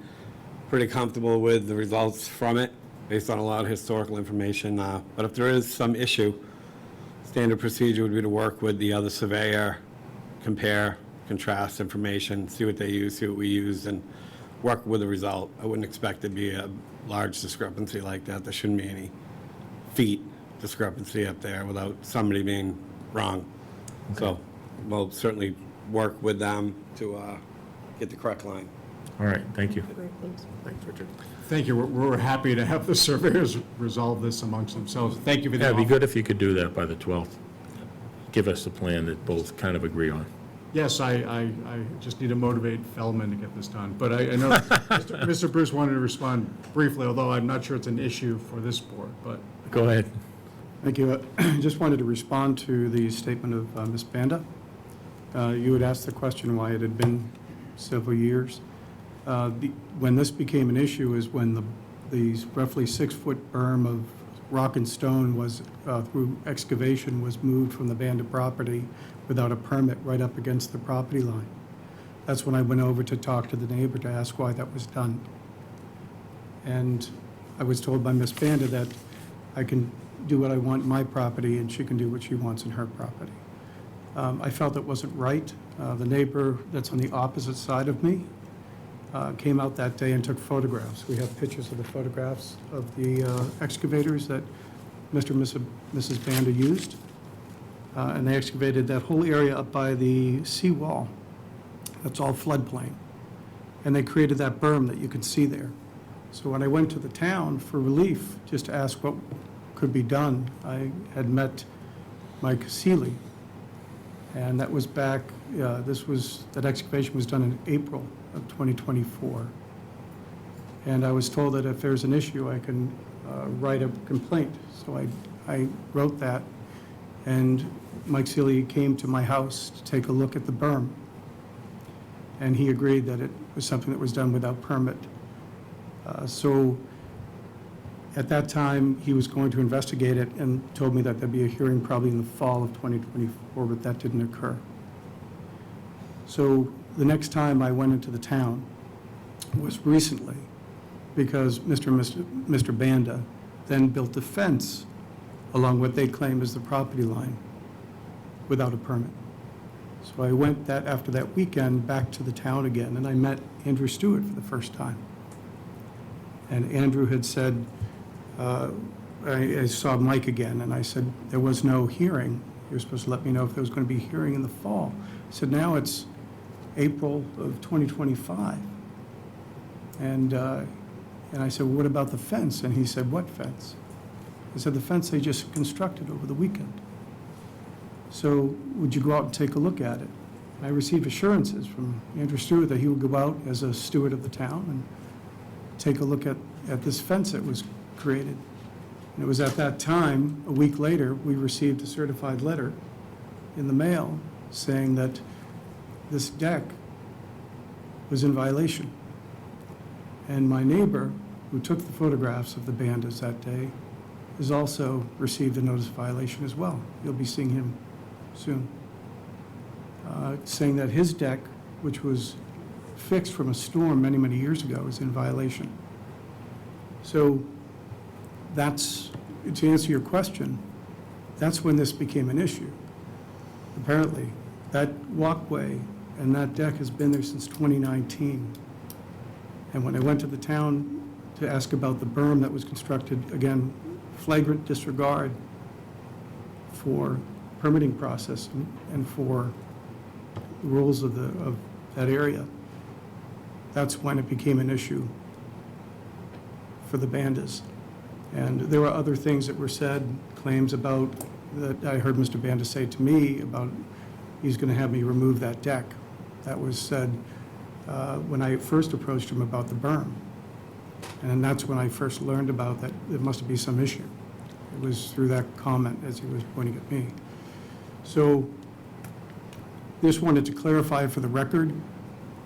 [SPEAKER 14] pretty comfortable with the results from it based on a lot of historical information. But if there is some issue, standard procedure would be to work with the other surveyor, compare, contrast information, see what they use, see what we use, and work with the result. I wouldn't expect there to be a large discrepancy like that. There shouldn't be any feet discrepancy up there without somebody being wrong. So we'll certainly work with them to get the correct line.
[SPEAKER 1] All right, thank you.
[SPEAKER 4] Thanks, Richard.
[SPEAKER 6] Thank you. We're happy to have the surveyors resolve this amongst themselves. Thank you for the
[SPEAKER 1] Yeah, it'd be
[SPEAKER 6] offer.
[SPEAKER 1] good if you could do that by the 12th. Give us a plan that both kind of agree on.
[SPEAKER 6] Yes, I just need to motivate Feldman to get this done. But I know Mr. Bruce wanted to respond briefly, although I'm not sure it's an issue for this board, but.
[SPEAKER 1] Go ahead.
[SPEAKER 10] Thank you. I just wanted to respond to the statement of Ms. Banda. You had asked the question why it had been several years. When this became an issue is when the roughly 6-foot berm of rock and stone was, through excavation, was moved from the Banda property without a permit right up against the property line. That's when I went over to talk to the neighbor to ask why that was done. And I was told by Ms. Banda that I can do what I want in my property and she can do what she wants in her property. I felt it wasn't right. The neighbor that's on the opposite side of me came out that day and took photographs. We have pictures of the photographs of the excavators that Mr. and Mrs. Banda used. And they excavated that whole area up by the seawall. That's all floodplain. And they created that berm that you can see there. So when I went to the town for relief, just to ask what could be done, I had met Mike Seeley. And that was back, that excavation was done in April of 2024. And I was told that if there's an issue, I can write a complaint. So I wrote that. And Mike Seeley came to my house to take a look at the berm. And he agreed that it was something that was done without permit. So at that time, he was going to investigate it and told me that there'd be a hearing probably in the fall of 2024, but that didn't occur. So the next time I went into the town was recently, because Mr. Banda then built a fence along what they claim is the property line without a permit. So I went after that weekend back to the town again, and I met Andrew Stewart for the first time. And Andrew had said, I saw Mike again, and I said, there was no hearing. You were supposed to let me know if there was going to be a hearing in the fall. I said, now it's April of 2025. And I said, well, what about the fence? And he said, what fence? I said, the fence they just constructed over the weekend. So would you go out and take a look at it? I received assurances from Andrew Stewart that he would go out as a steward of the town and take a look at this fence that was created. And it was at that time, a week later, we received a certified letter in the mail saying that this deck was in violation. And my neighbor, who took the photographs of the Bandas that day, has also received a notice of violation as well. You'll be seeing him soon. Saying that his deck, which was fixed from a storm many, many years ago, is in violation. So that's, to answer your question, that's when this became an issue. Apparently, that walkway and that deck has been there since 2019. And when I went to the town to ask about the berm that was constructed, again, flagrant disregard for permitting process and for the rules of that area, that's when it became an issue for the Bandas. And there were other things that were said, claims about, that I heard Mr. Banda say to me about he's going to have me remove that deck. That was said when I first approached him about the berm. And that's when I first learned about that there must be some issue. It was through that comment as he was pointing at me. So just wanted to clarify for the record,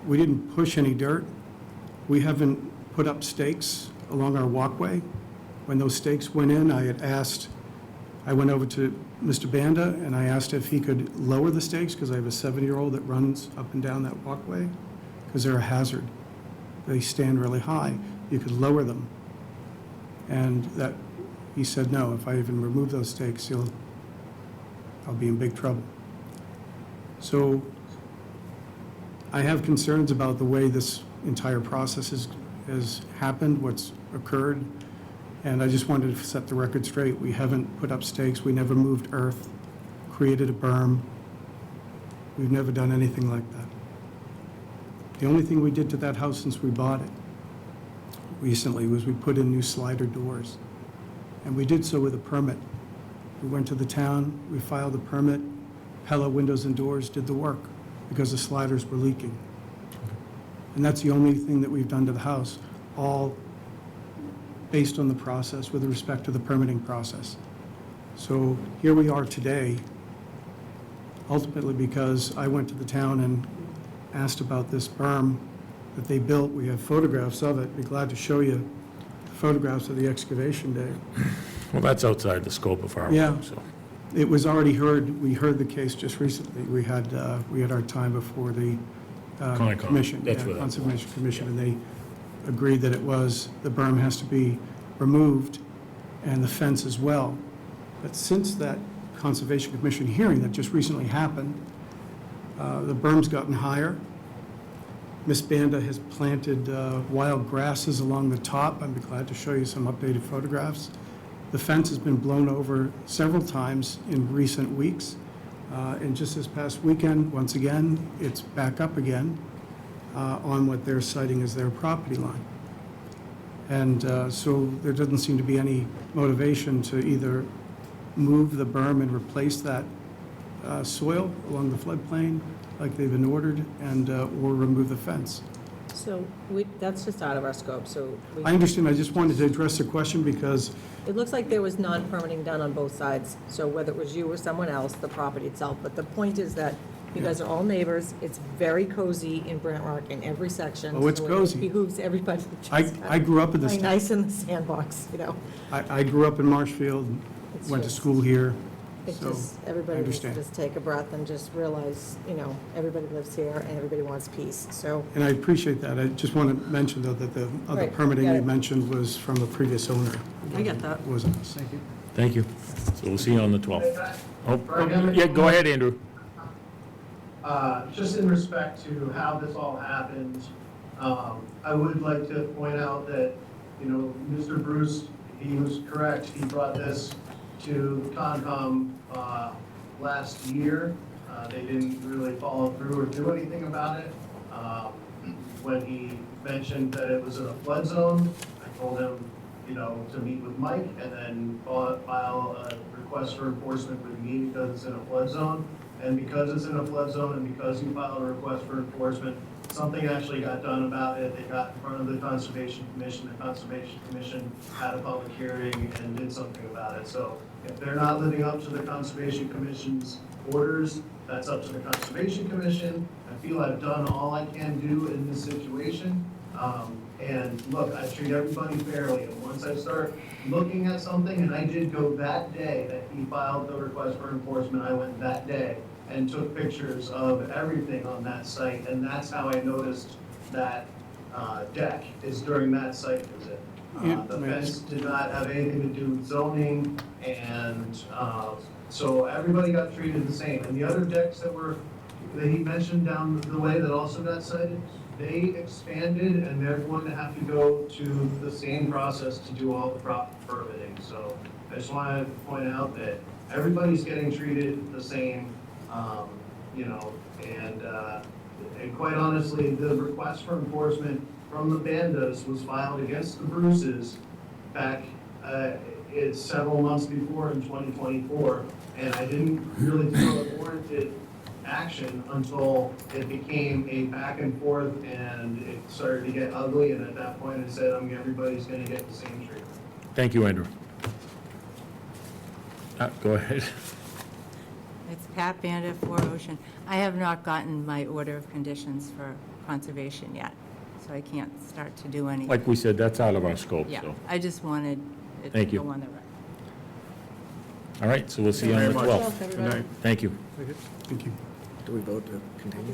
[SPEAKER 10] we didn't push any dirt. We haven't put up stakes along our walkway. When those stakes went in, I had asked I went over to Mr. Banda and I asked if he could lower the stakes, because I have a 7-year-old that runs up and down that walkway, because they're a hazard. They stand really high. You could lower them. And that, he said, no, if I even remove those stakes, I'll be in big trouble. So I have concerns about the way this entire process has happened, what's occurred. And I just wanted to set the record straight. We haven't put up stakes. We never moved earth, created a berm. We've never done anything like that. The only thing we did to that house since we bought it recently was we put in new slider doors. And we did so with a permit. We went to the town, we filed a permit, Pella Windows and Doors did the work because the sliders were leaking. And that's the only thing that we've done to the house, all based on the process with respect to the permitting process. So here we are today, ultimately because I went to the town and asked about this berm that they built. We have photographs of it. Be glad to show you the photographs of the excavation day.
[SPEAKER 1] Well, that's outside the scope of our
[SPEAKER 10] Yeah.
[SPEAKER 1] work, so.
[SPEAKER 10] It was already heard, we heard the case just recently. We had our time before the
[SPEAKER 1] Concom,
[SPEAKER 10] commission.
[SPEAKER 1] that's
[SPEAKER 10] yeah,
[SPEAKER 1] what that was.
[SPEAKER 10] Conservation Commission, and they agreed that the berm has to be removed and the fence as well. But since that Conservation Commission hearing that just recently happened, the berm's gotten higher. Ms. Banda has planted wild grasses along the top. I'd be glad to show you some updated photographs. The fence has been blown over several times in recent weeks. And just this past weekend, once again, it's back up again on what they're citing as their property line. And so there doesn't seem to be any motivation to either move the berm and replace that soil along the floodplain like they've been ordered, and or remove the fence.
[SPEAKER 9] So that's just out of our scope, so.
[SPEAKER 10] I understand. I just wanted to address the question because
[SPEAKER 9] It looks like there was non-permitting done on both sides, so whether it was you or someone else, the property itself. But the point is that you guys are all neighbors. It's very cozy in Brant Rock in every section.
[SPEAKER 10] Oh, it's
[SPEAKER 9] so
[SPEAKER 10] cozy.
[SPEAKER 9] It behooves everybody to just
[SPEAKER 10] I grew up in this
[SPEAKER 9] play
[SPEAKER 10] town.
[SPEAKER 9] nice in the sandbox, you know.
[SPEAKER 10] I grew up in Marshfield,
[SPEAKER 9] It's
[SPEAKER 10] went to
[SPEAKER 9] just-
[SPEAKER 10] school here,
[SPEAKER 9] It's
[SPEAKER 10] so
[SPEAKER 9] just,
[SPEAKER 10] I
[SPEAKER 9] everybody needs to
[SPEAKER 10] understand.
[SPEAKER 9] just take a breath and just realize, you know, everybody lives here and everybody wants peace, so.
[SPEAKER 10] And I appreciate that. I just want to mention, though, that the other
[SPEAKER 9] Right,
[SPEAKER 10] permitting
[SPEAKER 9] got
[SPEAKER 10] you
[SPEAKER 9] it.
[SPEAKER 10] mentioned was from the previous owner.
[SPEAKER 9] I get that.
[SPEAKER 10] It wasn't us. Thank you.
[SPEAKER 1] Thank you. So we'll see you on the 12th. Oh, yeah, go ahead, Andrew.
[SPEAKER 7] Just in respect to how this all happened, I would like to point out that, you know, Mr. Bruce, he was correct. He brought this to Concom last year. They didn't really follow through or do anything about it. When he mentioned that it was in a flood zone, I told him, you know, to meet with Mike and then file a request for enforcement with me because it's in a flood zone. And because it's in a flood zone and because you filed a request for enforcement, something actually got done about it. They got in front of the Conservation Commission. The Conservation Commission had a public hearing and did something about it. So if they're not living up to the Conservation Commission's orders, that's up to the Conservation Commission. I feel I've done all I can do in this situation. And look, I treat everybody fairly. And once I start looking at something, and I did go that day that he filed the request for enforcement, I went that day and took pictures of everything on that site. And that's how I noticed that deck, is during that site visit. The fence did not have anything to do with zoning, and so everybody got treated the same. And the other decks that he mentioned down the way that also got cited, they expanded, and they're going to have to go to the same process to do all the proper permitting. So I just wanted to point out that everybody's getting treated the same, you know, and quite honestly, the request for enforcement from the Bandas was filed against the Bruces back it's several months before in 2024, and I didn't really feel it warranted action until it became a back and forth and it started to get ugly, and at that point I said, everybody's gonna get the same treatment.
[SPEAKER 1] Thank you, Andrew. Go ahead.
[SPEAKER 13] It's Pat Banda, 4 Ocean. I have not gotten my order of conditions for conservation yet, so I can't start to do anything.
[SPEAKER 1] Like we said, that's out of our scope,
[SPEAKER 13] Yeah,
[SPEAKER 1] so.
[SPEAKER 13] I just wanted it to
[SPEAKER 1] Thank you.
[SPEAKER 13] go on the record.
[SPEAKER 1] All right, so we'll see you on the
[SPEAKER 10] Very much.
[SPEAKER 1] 12th.
[SPEAKER 10] Good night.
[SPEAKER 1] Thank you.
[SPEAKER 10] Thank you.
[SPEAKER 4] Do we vote to continue?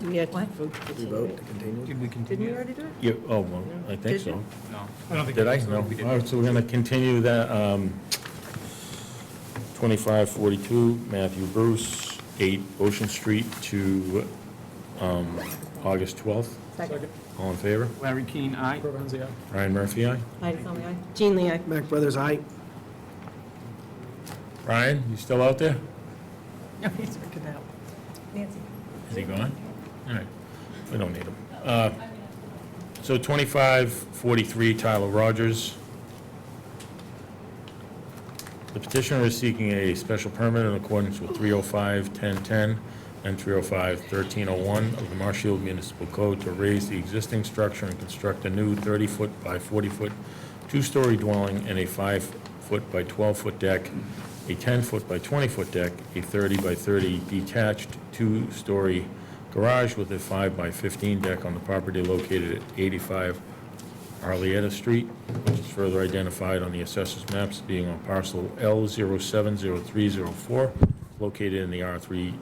[SPEAKER 9] Do we have to vote to
[SPEAKER 4] Do we
[SPEAKER 9] continue
[SPEAKER 4] vote
[SPEAKER 9] it?
[SPEAKER 4] to continue?
[SPEAKER 5] Did we
[SPEAKER 9] Didn't
[SPEAKER 5] continue?
[SPEAKER 9] we already do it?
[SPEAKER 1] You, oh, well, I think
[SPEAKER 9] Did
[SPEAKER 1] so.
[SPEAKER 9] you?
[SPEAKER 5] No, I don't think.
[SPEAKER 1] Did I?
[SPEAKER 5] so.
[SPEAKER 1] No.
[SPEAKER 5] We didn't.
[SPEAKER 1] All right, so we're gonna continue that, 2542 Matthew Bruce, 8 Ocean Street to, August 12th.
[SPEAKER 9] Second.
[SPEAKER 1] All in favor?
[SPEAKER 5] Larry Keane, aye.
[SPEAKER 11] Corbin Hensy, aye.
[SPEAKER 1] Ryan Murphy, aye.
[SPEAKER 9] Heidi Conley, aye.
[SPEAKER 2] Jean Lee, aye.
[SPEAKER 4] Mac Brothers, aye.
[SPEAKER 1] Ryan, you still out there?
[SPEAKER 9] No, he's working out. Nancy.
[SPEAKER 1] Is he gone? All right, we don't need him. So 2543 Tyler Rogers. The petitioner is seeking a special permit in accordance with 305-1010 and 305-1301 of the Marshfield Municipal Code to raise the existing structure and construct a new 30-foot by 40-foot two-story dwelling and a 5-foot by 12-foot deck, a 10-foot by 20-foot deck, a 30 by 30 detached two-story garage with a 5 by 15 deck on the property located at 85 Arleta Street, which is further identified on the assessor's maps being on parcel L070304, located in the R3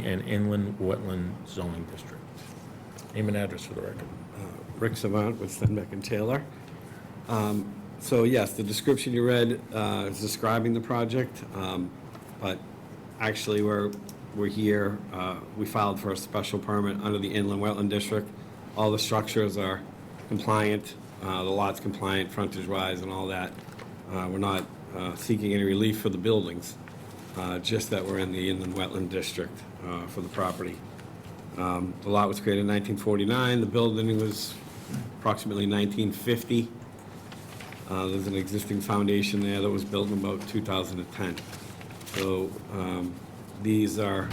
[SPEAKER 1] and inland wetland zoning district. Name and address for the record.
[SPEAKER 14] Rick Savant with Stenbeck and Taylor. So yes, the description you read is describing the project, but actually we're here, we filed for a special permit under the inland wetland district. All the structures are compliant, the lot's compliant frontage-wise and all that. We're not seeking any relief for the buildings, just that we're in the inland wetland district for the property. The lot was created in 1949, the building was approximately 1950. There's an existing foundation there that was built in about 2010. So these are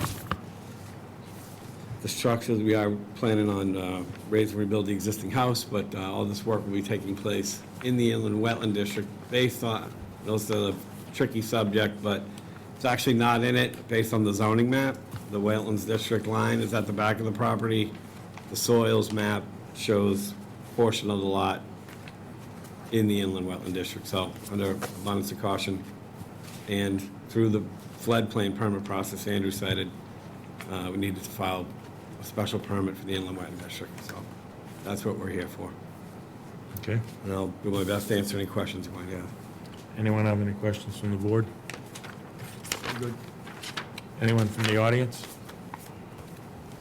[SPEAKER 14] the structures. We are planning on raise and rebuild the existing house, but all this work will be taking place in the inland wetland district based on, those are the tricky subject, but it's actually not in it based on the zoning map. The wetlands district line is at the back of the property. The soils map shows a portion of the lot in the inland wetland district. So under abundance of caution and through the floodplain permit process Andrew cited, we needed to file a special permit for the inland wetland district. So that's what we're here for.
[SPEAKER 1] Okay.
[SPEAKER 14] And I'll do my best to answer any questions you might have.
[SPEAKER 1] Anyone have any questions from the board? Good. Anyone from the audience?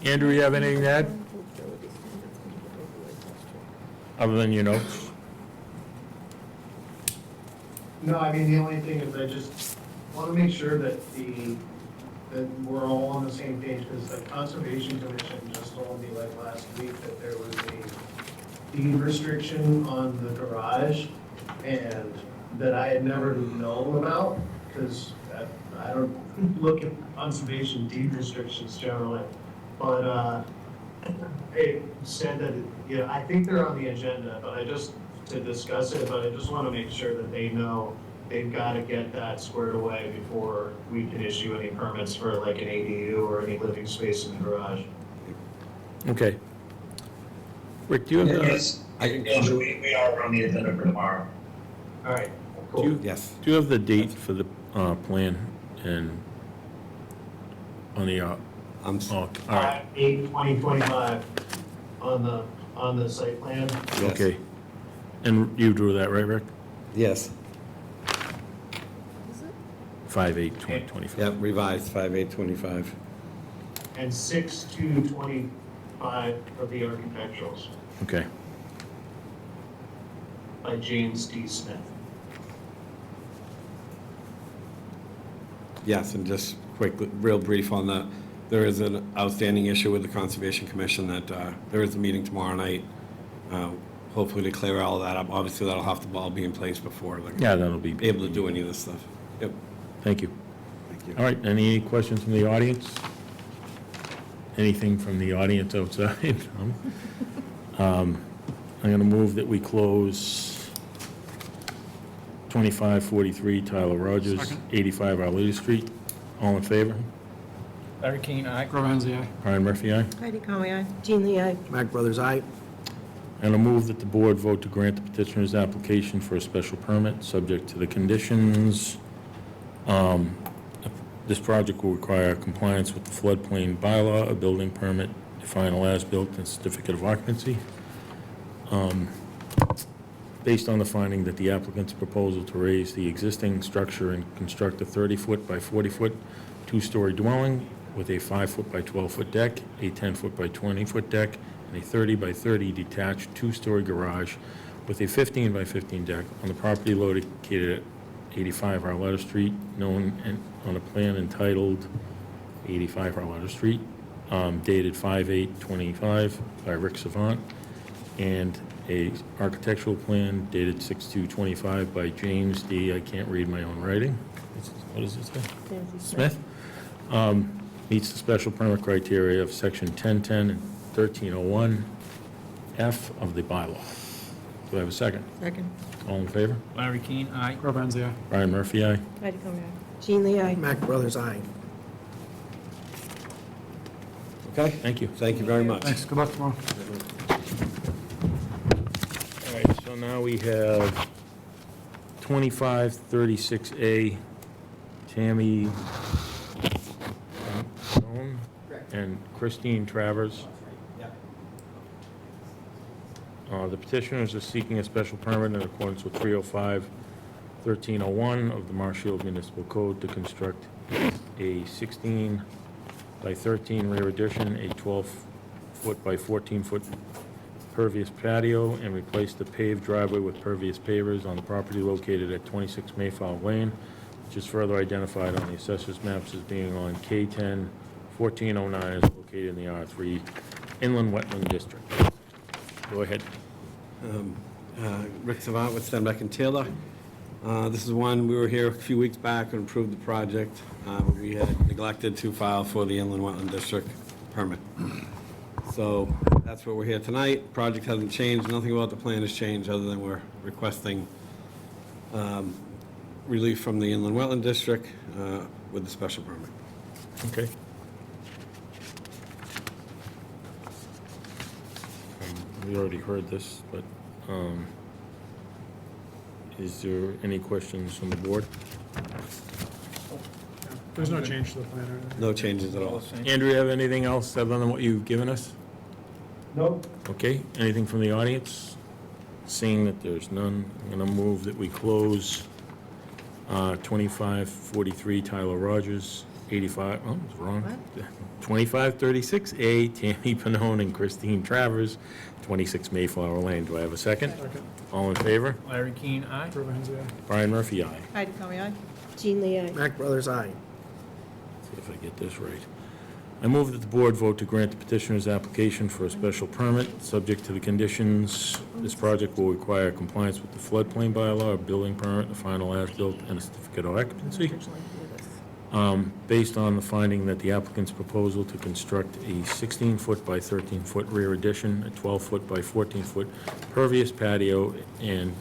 [SPEAKER 1] Andrew, you have anything to add? Other than your notes?
[SPEAKER 7] No, I mean, the only thing is I just want to make sure that that we're all on the same page, because the Conservation Commission just told me like last week that there was a deed restriction on the garage, and that I had never known about, because I don't look at conservation deed restrictions generally, but it said that, I think they're on the agenda, but to discuss it, but I just want to make sure that they know they've got to get that squared away before we can issue any permits for like an ADU or any living space in the garage.
[SPEAKER 1] Okay. Rick, do you have the,
[SPEAKER 15] Yes, Andrew, we are on the agenda for tomorrow.
[SPEAKER 7] All right,
[SPEAKER 1] do
[SPEAKER 7] cool.
[SPEAKER 1] you,
[SPEAKER 14] Yes.
[SPEAKER 1] do you have the date for the plan and on the, oh, all right,
[SPEAKER 7] 8/20/25 on the site plan.
[SPEAKER 14] Yes.
[SPEAKER 1] okay. And you drew that, right, Rick?
[SPEAKER 14] Yes.
[SPEAKER 1] 5/8/2025.
[SPEAKER 14] Yep, revised 5/8/25.
[SPEAKER 7] And 6/2/25 for the architecturals
[SPEAKER 1] Okay.
[SPEAKER 7] by James D. Smith.
[SPEAKER 14] Yes, and just quick, real brief on the, there is an outstanding issue with the Conservation Commission that there is a meeting tomorrow night, hopefully to clear all of that up. Obviously, that'll have to all be in place before they're
[SPEAKER 1] Yeah, that'll be.
[SPEAKER 14] able to do any of this stuff. Yep,
[SPEAKER 1] Thank you.
[SPEAKER 14] thank you.
[SPEAKER 1] All right, any questions from the audience? Anything from the audience outside? I'm going to move that we close 2543 Tyler Rogers,
[SPEAKER 11] Second.
[SPEAKER 1] 85 Arleta Street. All in favor?
[SPEAKER 5] Larry Keane, aye.
[SPEAKER 11] Corbin Hensy, aye.
[SPEAKER 1] Ryan Murphy, aye.
[SPEAKER 9] Heidi Conley, aye.
[SPEAKER 2] Jean Lee, aye.
[SPEAKER 4] Mac Brothers, aye.
[SPEAKER 1] And a move that the board vote to grant the petitioner's application for a special permit, subject to the conditions This project will require compliance with the floodplain bylaw, a building permit, a final as-built, and certificate of occupancy. Based on the finding that the applicant's proposal to raise the existing structure and construct a 30-foot by 40-foot two-story dwelling with a 5-foot by 12-foot deck, a 10-foot by 20-foot deck, and a 30 by 30 detached two-story garage with a 15 by 15 deck on the property located at 85 Arletta Street, known on a plan entitled 85 Arletta Street, dated 5/8/25 by Rick Savant, and a architectural plan dated 6/2/25 by James D., I can't read my own writing. What does it say? Smith. Meets the special permit criteria of section 1010 and 1301F of the bylaw. Do I have a second?
[SPEAKER 9] Second.
[SPEAKER 1] All in favor?
[SPEAKER 5] Larry Keane, aye.
[SPEAKER 11] Rob Hensley, aye.
[SPEAKER 1] Brian Murphy, aye.
[SPEAKER 9] Heidi Coleman, aye.
[SPEAKER 2] Jean Lee, aye.
[SPEAKER 4] Mac Brothers, aye.
[SPEAKER 14] Okay?
[SPEAKER 1] Thank you.
[SPEAKER 14] Thank you very much.
[SPEAKER 11] Thanks, good luck tomorrow.
[SPEAKER 1] All right, so now we have 2536A, Tammy Stone and Christine Travers. The petitioners are seeking a special permit in accordance with 305-1301 of the Marshfield Municipal Code to construct a 16 by 13 rear addition, a 12-foot by 14-foot pervious patio, and replace the paved driveway with pervious pavers on the property located at 26 Mayflower Lane, which is further identified on the assessor's maps as being on K10 1409, is located in the R3 Inland Wetland District. Go ahead.
[SPEAKER 14] Rick Savant with Stenbeck and Taylor. This is one, we were here a few weeks back and approved the project. We had neglected to file for the Inland Wetland District permit. So that's what we're here tonight. Project hasn't changed, nothing about the plan has changed, other than we're requesting relief from the Inland Wetland District with the special permit.
[SPEAKER 1] Okay. We already heard this, but is there any questions from the board?
[SPEAKER 11] There's no change to the plan or anything.
[SPEAKER 14] No changes at all.
[SPEAKER 1] Andrew, you have anything else other than what you've given us?
[SPEAKER 7] Nope.
[SPEAKER 1] Okay, anything from the audience? Seeing that there's none, I'm going to move that we close 2543 Tyler Rogers, 85, oh, it's wrong. 2536A, Tammy Pannone and Christine Travers, 26 Mayflower Lane. Do I have a second?
[SPEAKER 11] Second.
[SPEAKER 1] All in favor?
[SPEAKER 5] Larry Keane, aye.
[SPEAKER 11] Rob Hensley, aye.
[SPEAKER 1] Brian Murphy, aye.
[SPEAKER 9] Heidi Coleman, aye.
[SPEAKER 2] Jean Lee, aye.
[SPEAKER 4] Mac Brothers, aye.
[SPEAKER 1] See if I get this right. I move that the board vote to grant the petitioner's application for a special permit, subject to the conditions. This project will require compliance with the floodplain bylaw, a building permit, a final as-built, and a certificate of occupancy. Based on the finding that the applicant's proposal to construct a 16-foot by 13-foot rear addition, a 12-foot by 14-foot pervious patio, and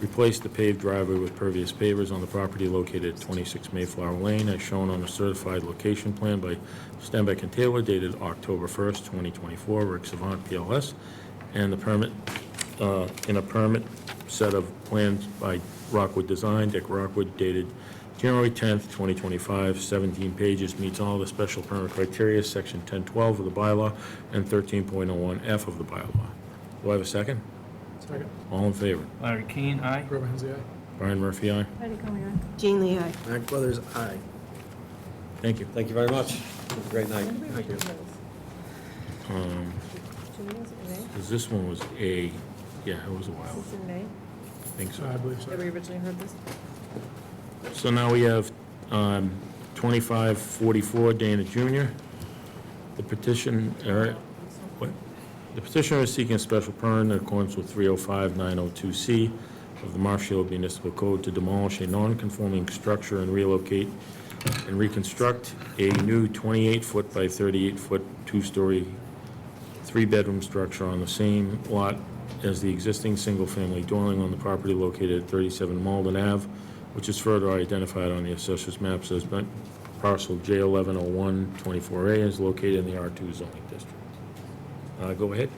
[SPEAKER 1] replace the paved driveway with pervious pavers on the property located at 26 Mayflower Lane, as shown on a certified location plan by Stenbeck and Taylor dated October 1st, 2024, Rick Savant, PLS, and the permit, in a permit set of plans by Rockwood Design, Dick Rockwood, dated January 10th, 2025, 17 pages, meets all the special permit criteria, section 1012 of the bylaw and 13.01F of the bylaw. Do I have a second?
[SPEAKER 11] Second.
[SPEAKER 1] All in favor?
[SPEAKER 5] Larry Keane, aye.
[SPEAKER 11] Rob Hensley, aye.
[SPEAKER 1] Brian Murphy, aye.
[SPEAKER 9] Heidi Coleman, aye.
[SPEAKER 2] Jean Lee, aye.
[SPEAKER 4] Mac Brothers, aye.
[SPEAKER 1] Thank you.
[SPEAKER 14] Thank you very much. Have a great night.
[SPEAKER 9] When did we redo those? 2 meetings in May?
[SPEAKER 1] 'Cause this one was A, yeah, it was a while,
[SPEAKER 9] This is in May,
[SPEAKER 1] I think so.
[SPEAKER 11] I believe so.
[SPEAKER 9] that we originally heard this?
[SPEAKER 1] So now we have 2544 Dana Jr. The petition, what? The petitioner is seeking a special permit in accordance with 305-902C of the Marshfield Municipal Code to demolish a non-conforming structure and relocate and reconstruct a new 28-foot by 38-foot two-story, three-bedroom structure on the same lot as the existing single-family dwelling on the property located at 37 Malden Ave, which is further identified on the assessor's maps as parcel J110124A, is located in the R2 zoning district. Go ahead.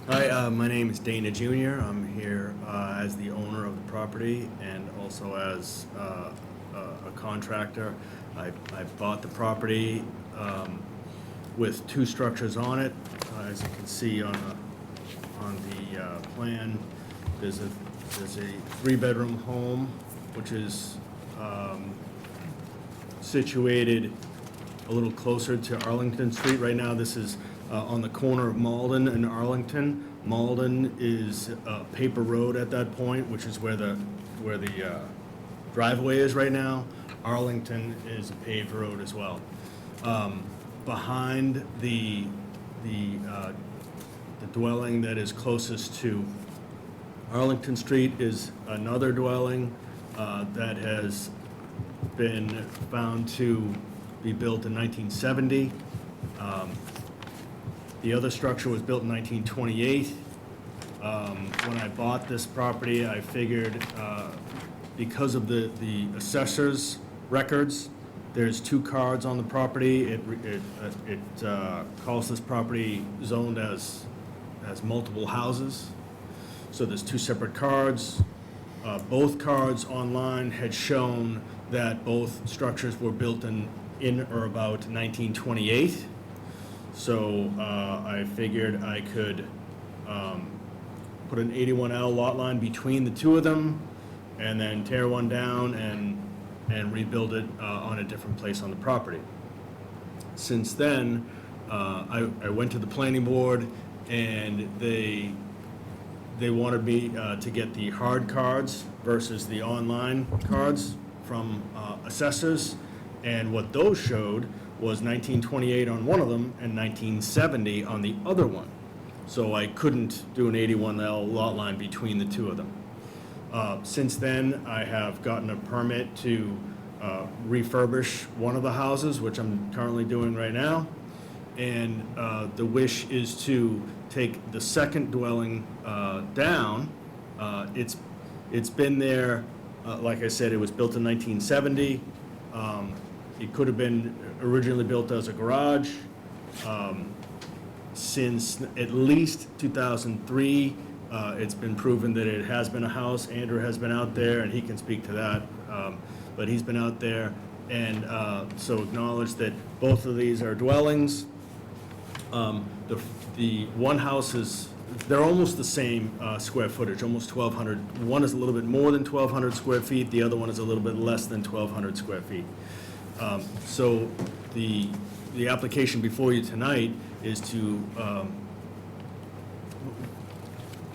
[SPEAKER 16] Hi, my name is Dana Jr. I'm here as the owner of the property and also as a a contractor. I bought the property with 2 structures on it. As you can see on the plan, there's a 3-bedroom home, which is situated a little closer to Arlington Street. Right now, this is on the corner of Malden and Arlington. Malden is a paper road at that point, which is where the driveway is right now. Arlington is a paved road as well. Behind the dwelling that is closest to Arlington Street is another dwelling that has been found to be built in 1970. The other structure was built in 1928. When I bought this property, I figured because of the assessor's records, there's 2 cards on the property. It calls this property zoned as multiple houses. So there's 2 separate cards. Both cards online had shown that both structures were built in or about 1928. So I figured I could put an 81L lot line between the 2 of them and then tear one down and rebuild it on a different place on the property. Since then, I went to the planning board and they wanted me to get the hard cards versus the online cards from assessors. And what those showed was 1928 on one of them and 1970 on the other one. So I couldn't do an 81L lot line between the 2 of them. Since then, I have gotten a permit to refurbish one of the houses, which I'm currently doing right now. And the wish is to take the second dwelling down. It's been there, like I said, it was built in 1970. It could have been originally built as a garage. Since at least 2003, it's been proven that it has been a house. Andrew has been out there, and he can speak to that. But he's been out there, and so acknowledge that both of these are dwellings. The one house they're almost the same square footage, almost 1,200. One is a little bit more than 1,200 square feet. The other one is a little bit less than 1,200 square feet. So the application before you tonight is to,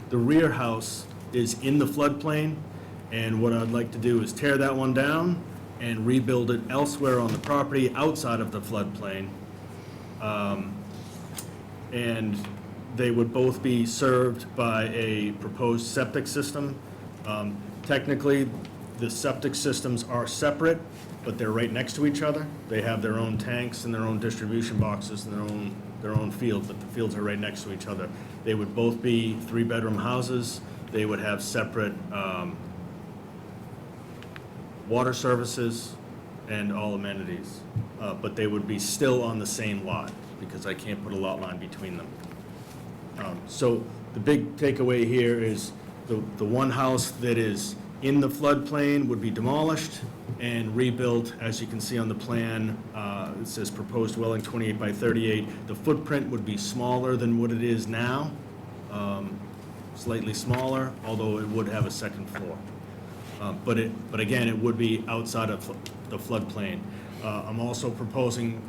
[SPEAKER 16] the rear house is in the floodplain, and what I'd like to do is tear that one down and rebuild it elsewhere on the property outside of the floodplain. And they would both be served by a proposed septic system. Technically, the septic systems are separate, but they're right next to each other. They have their own tanks and their own distribution boxes and their own field, but the fields are right next to each other. They would both be 3-bedroom houses. They would have separate water services and all amenities, but they would be still on the same lot because I can't put a lot line between them. So the big takeaway here is the one house that is in the floodplain would be demolished and rebuilt. As you can see on the plan, it says proposed dwelling 28 by 38. The footprint would be smaller than what it is now, slightly smaller, although it would have a second floor. But again, it would be outside of the floodplain. I'm also proposing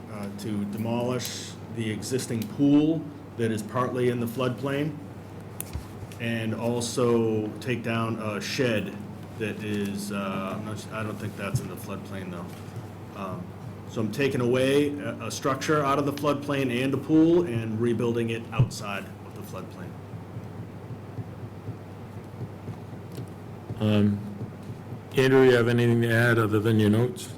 [SPEAKER 16] to demolish the existing pool that is partly in the floodplain, and also take down a shed that is, I don't think that's in the floodplain though. So I'm taking away a structure out of the floodplain and a pool and rebuilding it outside of the floodplain.
[SPEAKER 1] Andrew, you have anything to add other than your notes?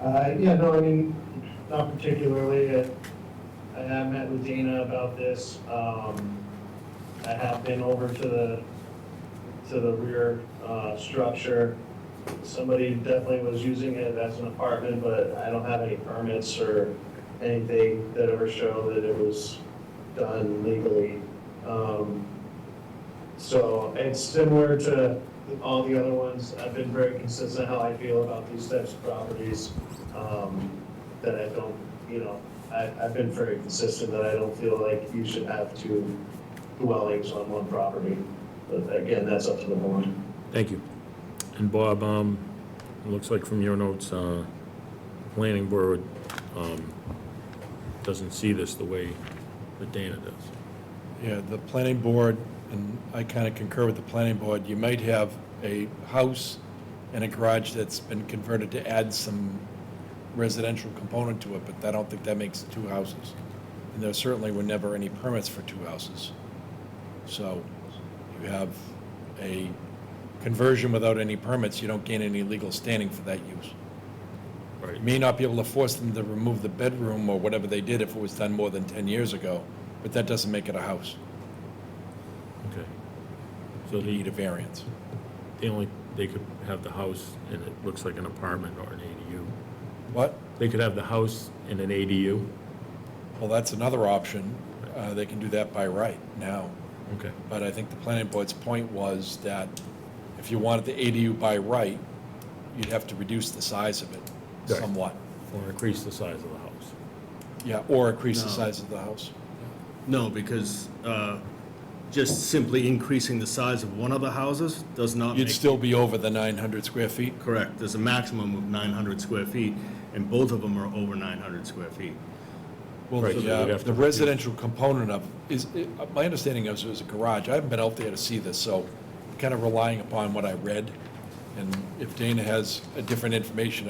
[SPEAKER 7] Yeah, no, I mean, not particularly. I have met with Dana about this. I have been over to the rear structure. Somebody definitely was using it as an apartment, but I don't have any permits or anything that ever show that it was done legally. So it's similar to all the other ones, I've been very consistent how I feel about these types of properties. That I don't, I've been very consistent that I don't feel like you should have two dwellings on one property. But again, that's up to the board.
[SPEAKER 1] Thank you. And Bob, it looks like from your notes, planning board doesn't see this the way that Dana does.
[SPEAKER 8] Yeah, the planning board, and I kind of concur with the planning board, you might have a house and a garage that's been converted to add some residential component to it, but I don't think that makes it two houses. And there certainly were never any permits for two houses. So you have a conversion without any permits, you don't gain any legal standing for that use.
[SPEAKER 1] Right.
[SPEAKER 8] You may not be able to force them to remove the bedroom or whatever they did if it was done more than 10 years ago, but that doesn't make it a house.
[SPEAKER 1] Okay. So
[SPEAKER 8] You need a variance.
[SPEAKER 1] they could have the house and it looks like an apartment or an ADU.
[SPEAKER 8] What?
[SPEAKER 1] They could have the house in an ADU.
[SPEAKER 8] Well, that's another option. They can do that by right now.
[SPEAKER 1] Okay.
[SPEAKER 8] But I think the planning board's point was that if you wanted the ADU by right, you'd have to reduce the size of it
[SPEAKER 1] Right.
[SPEAKER 8] somewhat.
[SPEAKER 1] Or increase the size of the house.
[SPEAKER 8] Yeah, or increase the
[SPEAKER 16] No.
[SPEAKER 8] size of the house.
[SPEAKER 16] No, because just simply increasing the size of one of the houses does not make...
[SPEAKER 8] You'd still be over the 900 square feet.
[SPEAKER 16] Correct. There's a maximum of 900 square feet, and both of them are over 900 square feet.
[SPEAKER 8] Well,
[SPEAKER 1] Right, so you'd have
[SPEAKER 8] the
[SPEAKER 1] to
[SPEAKER 8] residential component of, my understanding is it was a garage. I haven't been out there to see this, so I'm kind of relying upon what I read. And if Dana has a different information,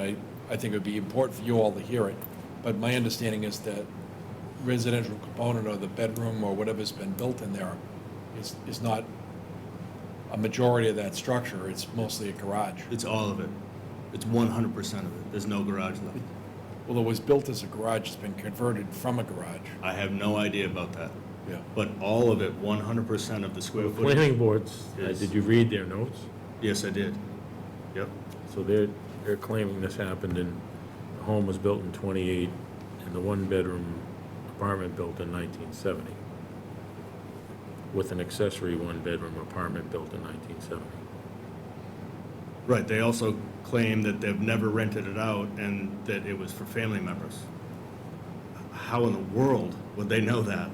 [SPEAKER 8] I think it would be important for you all to hear it. But my understanding is that residential component or the bedroom or whatever's been built in there is not a majority of that structure. It's mostly a garage.
[SPEAKER 16] It's all of it. It's 100% of it. There's no garage left.
[SPEAKER 8] Well, it was built as a garage. It's been converted from a garage.
[SPEAKER 16] I have no idea about that.
[SPEAKER 8] Yeah.
[SPEAKER 16] But all of it, 100% of the square footage.
[SPEAKER 1] Planning boards,
[SPEAKER 16] Yes.
[SPEAKER 1] did you read their notes?
[SPEAKER 16] Yes, I did. Yep.
[SPEAKER 1] So they're claiming this happened in, the home was built in 28 and the one-bedroom apartment built in 1970, with an accessory one-bedroom apartment built in 1970.
[SPEAKER 16] Right, they also claim that they've never rented it out and that it was for family members. How in the world would they know that?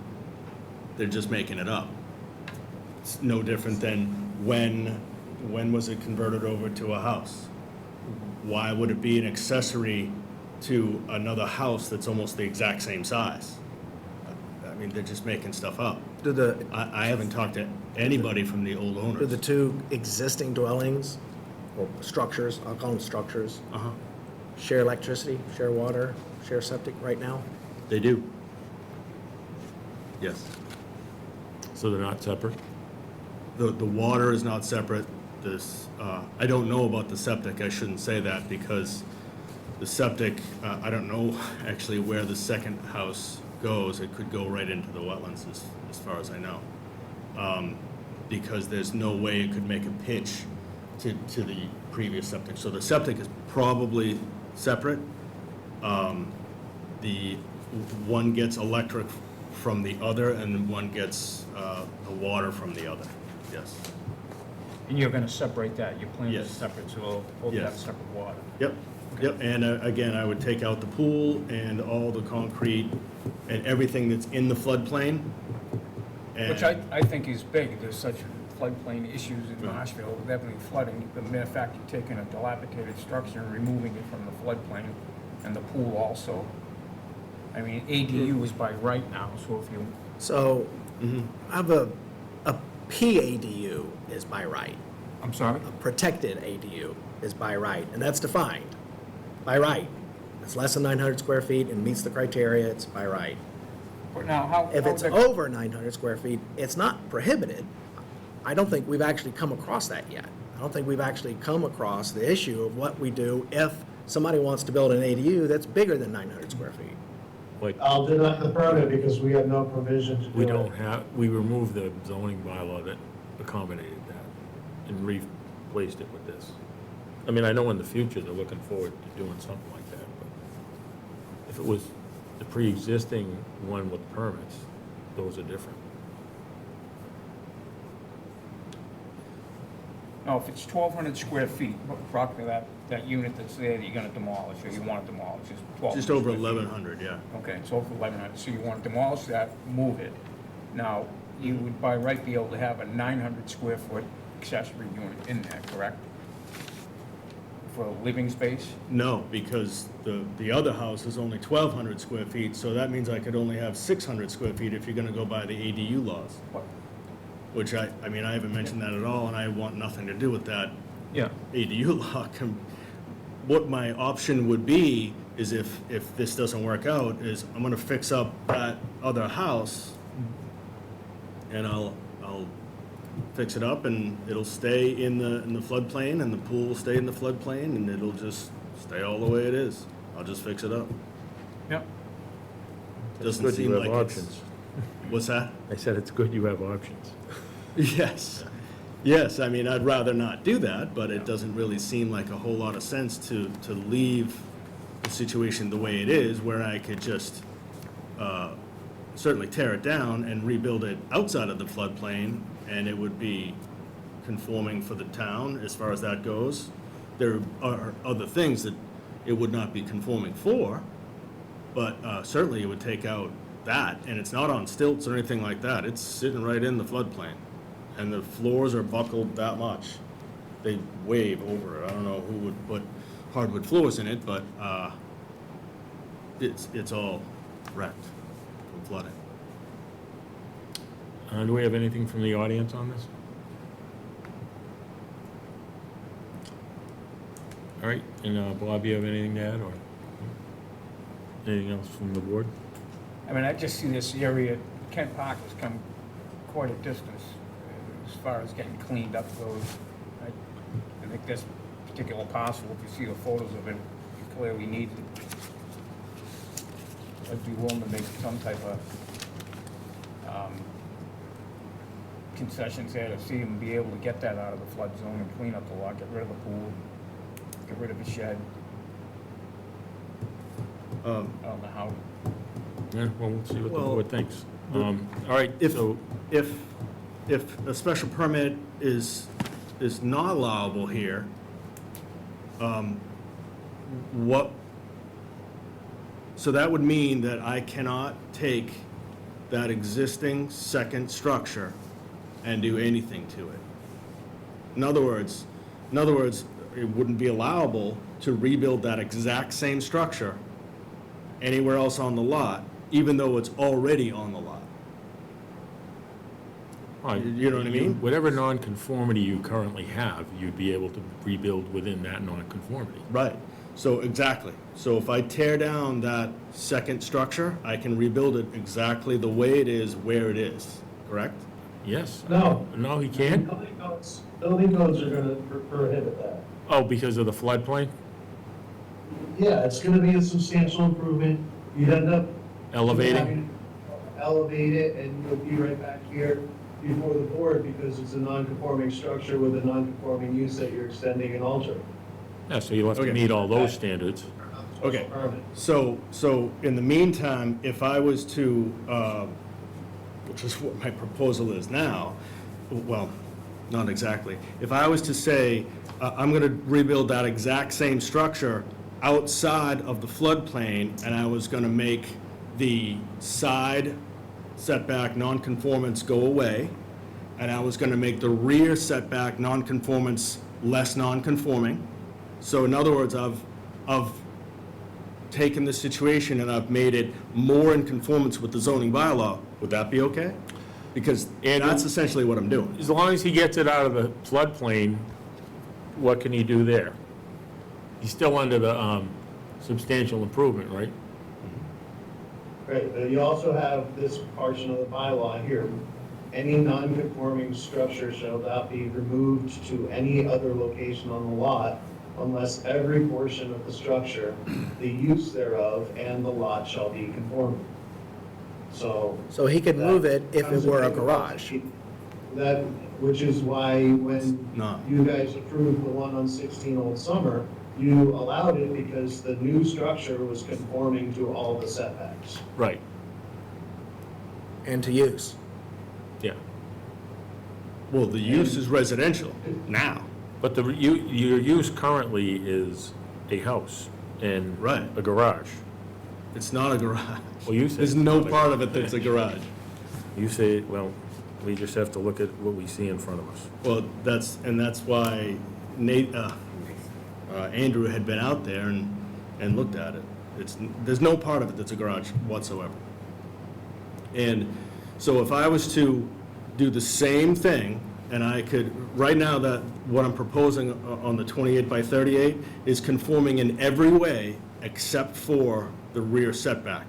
[SPEAKER 16] They're just making it up. It's no different than when was it converted over to a house? Why would it be an accessory to another house that's almost the exact same size? I mean, they're just making stuff up. I haven't talked to anybody from the old
[SPEAKER 4] Do
[SPEAKER 16] owners.
[SPEAKER 4] the two existing dwellings, or structures, I'll call them structures,
[SPEAKER 16] Uh-huh.
[SPEAKER 4] share electricity, share water, share septic right now?
[SPEAKER 16] They do. Yes.
[SPEAKER 1] So they're not separate?
[SPEAKER 16] The water is not separate. I don't know about the septic. I shouldn't say that because the septic, I don't know actually where the second house goes. It could go right into the wetlands as far as I know. Because there's no way it could make a pitch to the previous septic. So the septic is probably separate. The one gets electric from the other and one gets the water from the other. Yes.
[SPEAKER 5] And you're gonna separate that, your plan is
[SPEAKER 16] Yes.
[SPEAKER 5] separate, so both
[SPEAKER 16] Yes.
[SPEAKER 5] have separate water.
[SPEAKER 16] Yep, yep, and again, I would take out the pool and all the concrete and everything that's in the floodplain.
[SPEAKER 5] Which I think is big, there's such floodplain issues in Marshfield, with everything flooding. The mere fact you're taking a dilapidated structure and removing it from the floodplain, and the pool also. I mean, ADU is by right now, so if you,
[SPEAKER 4] So, I have a PADU is by right.
[SPEAKER 5] I'm sorry?
[SPEAKER 4] A protected ADU is by right, and that's defined by right. It's less than 900 square feet and meets the criteria, it's by right.
[SPEAKER 5] But now, how?
[SPEAKER 4] If
[SPEAKER 5] how
[SPEAKER 4] it's
[SPEAKER 5] the-
[SPEAKER 4] over 900 square feet, it's not prohibited. I don't think we've actually come across that yet. I don't think we've actually come across the issue of what we do if somebody wants to build an ADU that's bigger than 900 square feet.
[SPEAKER 1] Like,
[SPEAKER 7] I'll deny the permit because we have no provision to do it.
[SPEAKER 1] we don't have, we removed the zoning bylaw that accommodated that and replaced it with this. I mean, I know in the future they're looking forward to doing something like that, but if it was the pre-existing one with permits, those are different.
[SPEAKER 5] Now, if it's 1,200 square feet, approximately that unit that's there that you're gonna demolish, or you want to demolish, is 1,200.
[SPEAKER 16] Just over
[SPEAKER 5] square feet.
[SPEAKER 16] 1,100, yeah.
[SPEAKER 5] Okay, it's over 1,100, so you want to demolish that, move it. Now, you would by right be able to have a 900 square foot accessory unit in there, correct? For living space?
[SPEAKER 16] No, because the other house is only 1,200 square feet, so that means I could only have 600 square feet if you're gonna go by the ADU laws.
[SPEAKER 5] What?
[SPEAKER 16] Which I mean, I haven't mentioned that at all, and I want nothing to do with that
[SPEAKER 1] Yeah.
[SPEAKER 16] ADU law. What my option would be is if this doesn't work out, is I'm gonna fix up that other house, and I'll fix it up, and it'll stay in the floodplain, and the pool will stay in the floodplain, and it'll just stay all the way it is. I'll just fix it up.
[SPEAKER 5] Yep.
[SPEAKER 16] Doesn't
[SPEAKER 1] Good, you
[SPEAKER 16] seem
[SPEAKER 1] have
[SPEAKER 16] like it's...
[SPEAKER 1] options.
[SPEAKER 16] What's that?
[SPEAKER 1] I said it's good you have options.
[SPEAKER 16] Yes. Yes, I mean, I'd rather not do that, but it doesn't really seem like a whole lot of sense to leave the situation the way it is, where I could just certainly tear it down and rebuild it outside of the floodplain, and it would be conforming for the town as far as that goes. There are other things that it would not be conforming for, but certainly it would take out that, and it's not on stilts or anything like that. It's sitting right in the floodplain, and the floors are buckled that much. They wave over it. I don't know who would put hardwood floors in it, but it's all wrecked from flooding.
[SPEAKER 1] Do we have anything from the audience on this? All right, and Bob, you have anything to add, or anything else from the board?
[SPEAKER 5] I mean, I just see this area, Kent Park has come quite a distance as far as getting cleaned up goes. I think this particular parcel, if you see the photos of it, it clearly needs it. I'd be willing to make some type of concessions there to see them be able to get that out of the flood zone and clean up the lot, get rid of the pool, get rid of the shed. I don't know how.
[SPEAKER 1] Yeah, well, we'll see what the
[SPEAKER 16] Well,
[SPEAKER 1] board thinks. All right, so,
[SPEAKER 16] If a special permit is not allowable here, so that would mean that I cannot take that existing second structure and do anything to it. In other words, it wouldn't be allowable to rebuild that exact same structure anywhere else on the lot, even though it's already on the lot. You know what I mean?
[SPEAKER 1] Whatever nonconformity you currently have, you'd be able to rebuild within that nonconformity.
[SPEAKER 16] Right, so exactly. So if I tear down that second structure, I can rebuild it exactly the way it is, where it is, correct?
[SPEAKER 1] Yes?
[SPEAKER 7] No.
[SPEAKER 1] No, he can't?
[SPEAKER 7] Building codes are gonna prohibit that.
[SPEAKER 1] Oh, because of the floodplain?
[SPEAKER 7] Yeah, it's gonna be a substantial improvement. You'd end up
[SPEAKER 1] Elevating?
[SPEAKER 7] having to elevate it, and you'll be right back here before the board because it's a non-conforming structure with a non-conforming use that you're extending and altering.
[SPEAKER 1] Yeah, so you'll have to
[SPEAKER 16] Okay.
[SPEAKER 1] meet all those standards.
[SPEAKER 16] Okay,
[SPEAKER 7] Permit.
[SPEAKER 16] so in the meantime, if I was to, which is what my proposal is now, well, not exactly. If I was to say, I'm gonna rebuild that exact same structure outside of the floodplain, and I was gonna make the side setback nonconformance go away, and I was gonna make the rear setback nonconformance less nonconforming. So in other words, I've taken this situation and I've made it more in conformance with the zoning bylaw. Would that be okay? Because that's essentially what I'm doing.
[SPEAKER 1] As long as he gets it out of the floodplain, what can he do there? He's still under the substantial improvement, right?
[SPEAKER 7] Right, but you also have this portion of the bylaw here. Any non-conforming structure shall not be removed to any other location on the lot unless every portion of the structure, the use thereof, and the lot shall be conforming. So.
[SPEAKER 4] So he could move it if it were a garage.
[SPEAKER 7] That, which is why when
[SPEAKER 16] No.
[SPEAKER 7] you guys approved the one on 16 Old Summer, you allowed it because the new structure was conforming to all the setbacks.
[SPEAKER 1] Right,
[SPEAKER 4] And to use.
[SPEAKER 1] yeah.
[SPEAKER 16] Well, the use is residential now.
[SPEAKER 1] But your use currently is a house and
[SPEAKER 16] Right.
[SPEAKER 1] a garage.
[SPEAKER 16] It's not a garage.
[SPEAKER 1] Well, you say
[SPEAKER 16] There's
[SPEAKER 1] it's
[SPEAKER 16] no
[SPEAKER 1] not a
[SPEAKER 16] part of it that's a garage.
[SPEAKER 1] You say, well, we just have to look at what we see in front of us.
[SPEAKER 16] Well, that's why Andrew had been out there and looked at it. There's no part of it that's a garage whatsoever. And so if I was to do the same thing, and I could, right now, that what I'm proposing on the 28 by 38 is conforming in every way except for the rear setback.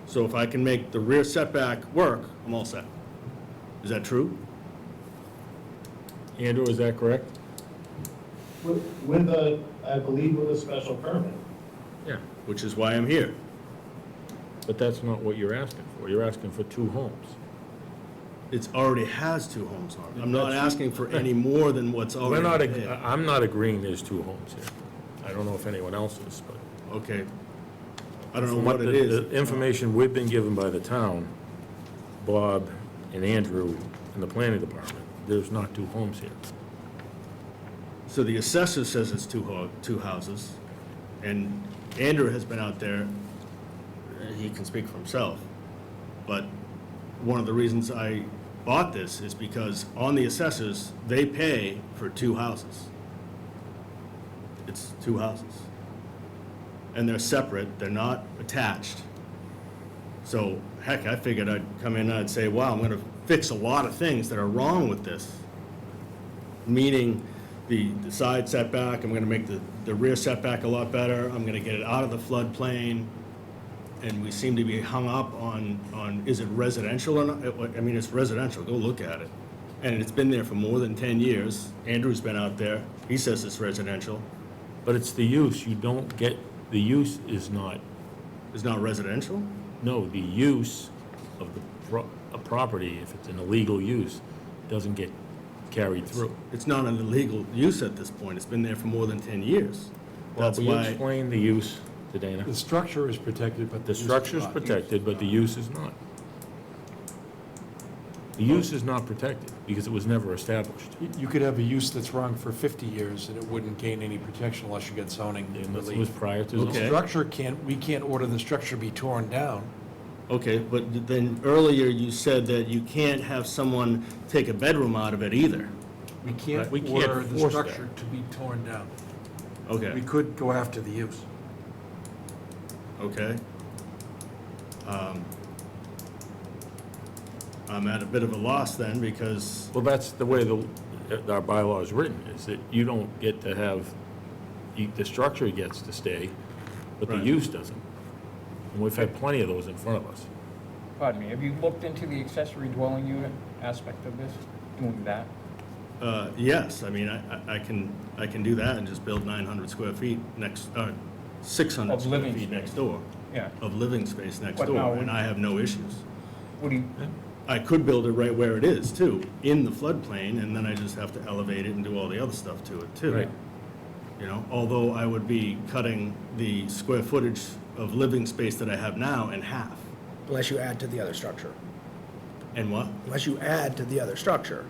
[SPEAKER 16] So if I can make the rear setback work, I'm all set. Is that true?
[SPEAKER 1] Andrew, is that correct?
[SPEAKER 7] With a, I believe with a special permit.
[SPEAKER 1] Yeah.
[SPEAKER 16] Which is why I'm here.
[SPEAKER 1] But that's not what you're asking for. You're asking for 2 homes.
[SPEAKER 16] It already has 2 homes on it. I'm not asking for any more than what's
[SPEAKER 1] We're not,
[SPEAKER 16] already there.
[SPEAKER 1] I'm not agreeing there's 2 homes here. I don't know if anyone else is, but.
[SPEAKER 16] Okay. I don't know
[SPEAKER 1] From
[SPEAKER 16] what it is.
[SPEAKER 1] The information we've been given by the town, Bob and Andrew and the planning department, there's not 2 homes here.
[SPEAKER 16] So the assessor says it's 2 houses, and Andrew has been out there, he can speak for himself, but one of the reasons I bought this is because on the assessors, they pay for 2 houses. It's 2 houses. And they're separate, they're not attached. So, heck, I figured I'd come in and I'd say, wow, I'm gonna fix a lot of things that are wrong with this. Meaning the side setback, I'm gonna make the rear setback a lot better, I'm gonna get it out of the floodplain. And we seem to be hung up on is it residential or not? I mean, it's residential, go look at it. And it's been there for more than 10 years. Andrew's been out there, he says it's residential.
[SPEAKER 1] But it's the use, you don't get, the use is not,
[SPEAKER 16] It's not residential?
[SPEAKER 1] no, the use of a property, if it's an illegal use, doesn't get carried through.
[SPEAKER 16] It's not an illegal use at this point, it's been there for more than 10 years.
[SPEAKER 1] Well,
[SPEAKER 16] That's
[SPEAKER 1] will you
[SPEAKER 16] why,
[SPEAKER 1] explain the use to Dana?
[SPEAKER 8] The structure is protected, but
[SPEAKER 1] The
[SPEAKER 8] use is
[SPEAKER 1] structure's
[SPEAKER 8] not.
[SPEAKER 1] protected, but the use is not. The use is not protected because it was never established.
[SPEAKER 8] You could have a use that's wrong for 50 years, and it wouldn't gain any protection unless you get zoning
[SPEAKER 1] And this was
[SPEAKER 8] relief.
[SPEAKER 1] prior to.
[SPEAKER 8] The
[SPEAKER 16] Okay.
[SPEAKER 8] structure we can't order the structure be torn down.
[SPEAKER 16] okay, but then earlier you said that you can't have someone take a bedroom out of it either.
[SPEAKER 8] We can't
[SPEAKER 1] We can't
[SPEAKER 8] order the
[SPEAKER 1] force that.
[SPEAKER 8] structure to be torn down. We
[SPEAKER 16] Okay,
[SPEAKER 8] could go after the use.
[SPEAKER 16] okay. I'm at a bit of a loss then, because,
[SPEAKER 1] Well, that's the way our bylaw is written, is that you don't get to have, the structure gets to stay, but the
[SPEAKER 16] Right.
[SPEAKER 1] use doesn't. And we've had plenty of those in front of us.
[SPEAKER 5] Pardon me, have you looked into the accessory dwelling unit aspect of this, doing that?
[SPEAKER 16] yes, I mean, I can do that and just build 900 square feet next, 600
[SPEAKER 5] Of
[SPEAKER 16] square
[SPEAKER 5] living
[SPEAKER 16] feet
[SPEAKER 5] space.
[SPEAKER 16] next door,
[SPEAKER 5] Yeah.
[SPEAKER 16] of living space next
[SPEAKER 5] But now-
[SPEAKER 16] door, and I have no issues.
[SPEAKER 5] What do you,
[SPEAKER 16] I could build it right where it is, too, in the floodplain, and then I just have to elevate it and do all the other stuff to it, too.
[SPEAKER 1] Right.
[SPEAKER 16] You know, although I would be cutting the square footage of living space that I have now in half.
[SPEAKER 4] Unless you add to the other structure.
[SPEAKER 16] And what?
[SPEAKER 4] Unless you add to the other structure.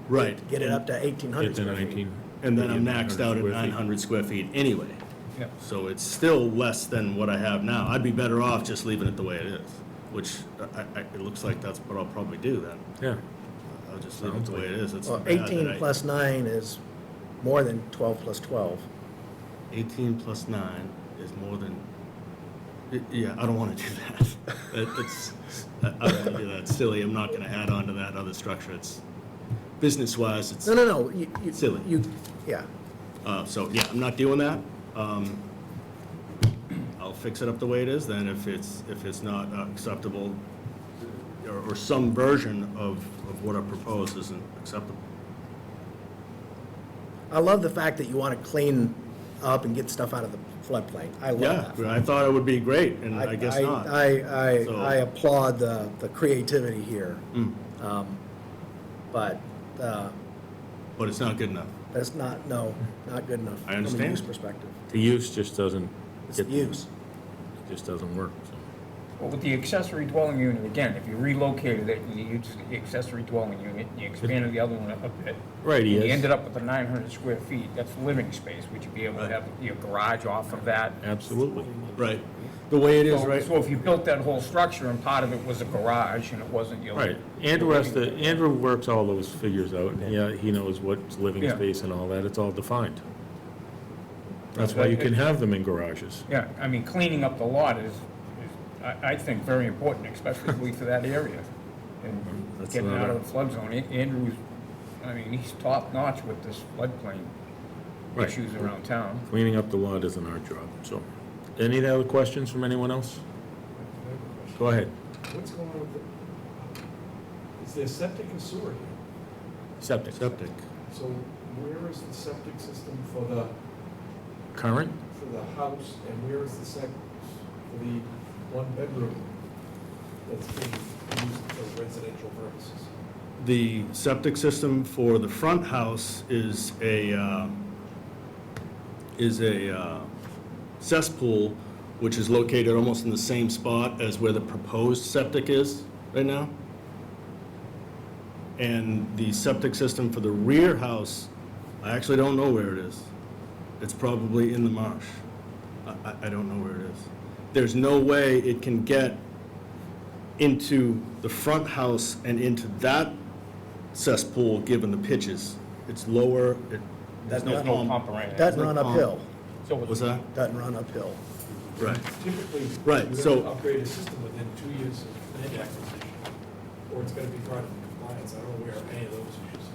[SPEAKER 16] Right.
[SPEAKER 4] Get it up to 1,800
[SPEAKER 1] Get to
[SPEAKER 4] square feet.
[SPEAKER 1] 19.
[SPEAKER 16] And then I'm maxed out at
[SPEAKER 1] square feet.
[SPEAKER 16] 900 square feet anyway.
[SPEAKER 5] yeah.
[SPEAKER 16] So it's still less than what I have now. I'd be better off just leaving it the way it is, which it looks like that's what I'll probably do then.
[SPEAKER 1] Yeah.
[SPEAKER 16] I'll just leave it the way it is. It's
[SPEAKER 4] Well,
[SPEAKER 16] bad that
[SPEAKER 4] 18
[SPEAKER 16] I-
[SPEAKER 4] plus 9 is more than 12 plus 12.
[SPEAKER 16] 18 plus 9 is more than, yeah, I don't want to do that. I don't wanna do that. It's silly. I'm not going to add on to that other structure. It's, business-wise, it's
[SPEAKER 4] No.
[SPEAKER 16] silly.
[SPEAKER 4] Yeah.
[SPEAKER 16] So, yeah, I'm not doing that. I'll fix it up the way it is then if it's not acceptable, or some version of what I propose isn't acceptable.
[SPEAKER 4] I love the fact that you want to clean up and get stuff out of the floodplain. I love
[SPEAKER 16] Yeah,
[SPEAKER 4] that.
[SPEAKER 16] I thought it would be great, and I guess not. So-
[SPEAKER 4] I applaud the creativity here. But
[SPEAKER 16] But it's not good enough.
[SPEAKER 4] that's not good enough.
[SPEAKER 16] I
[SPEAKER 4] From a
[SPEAKER 16] understand.
[SPEAKER 4] use perspective.
[SPEAKER 1] The use just doesn't
[SPEAKER 4] It's the use.
[SPEAKER 1] It just doesn't work, so.
[SPEAKER 5] Well, with the accessory dwelling unit, again, if you relocated it, and you used the accessory dwelling unit, you expanded the other one a bit.
[SPEAKER 1] Right, he
[SPEAKER 5] and
[SPEAKER 1] is.
[SPEAKER 5] You ended up with the 900 square feet, that's living space. Would you be able to have your garage off of that?
[SPEAKER 1] Absolutely.
[SPEAKER 16] Right. The way it is,
[SPEAKER 5] So-
[SPEAKER 16] right?
[SPEAKER 5] So if you built that whole structure and part of it was a garage and it wasn't your.
[SPEAKER 1] Right. Andrew works all those figures out, and yeah, he knows what's living
[SPEAKER 5] Yeah.
[SPEAKER 1] space and all that, it's all defined. That's why you can have them in garages.
[SPEAKER 5] Yeah, I mean, cleaning up the lot is, I think, very important, especially for that area. And
[SPEAKER 1] That's
[SPEAKER 5] getting out
[SPEAKER 1] another-
[SPEAKER 5] of the flood zone. Andrew's, I mean, he's top notch with this floodplain
[SPEAKER 1] Right.
[SPEAKER 5] issues around town.
[SPEAKER 1] Cleaning up the lot isn't our job, so. Any other questions from anyone else? Go ahead.
[SPEAKER 8] What's going on with the, is there septic and sewer here?
[SPEAKER 1] Septic.
[SPEAKER 16] Septic.
[SPEAKER 8] So where is the septic system for the
[SPEAKER 1] Current?
[SPEAKER 8] house, and where is the for the one-bedroom that's being used for residential purposes?
[SPEAKER 16] The septic system for the front house is a cesspool, which is located almost in the same spot as where the proposed septic is right now. And the septic system for the rear house, I actually don't know where it is. It's probably in the marsh. I don't know where it is. There's no way it can get into the front house and into that cesspool, given the pitches. It's lower, there's no
[SPEAKER 5] There's no
[SPEAKER 16] pump.
[SPEAKER 5] pump or anything.
[SPEAKER 4] Doesn't run uphill.
[SPEAKER 5] So it's-
[SPEAKER 16] What's that?
[SPEAKER 4] Doesn't run uphill.
[SPEAKER 16] Right.
[SPEAKER 8] Typically,
[SPEAKER 16] Right,
[SPEAKER 8] we're
[SPEAKER 16] so-
[SPEAKER 8] going to upgrade a system within 2 years of land acquisition, or it's going to be brought into compliance. I don't know where any of those issues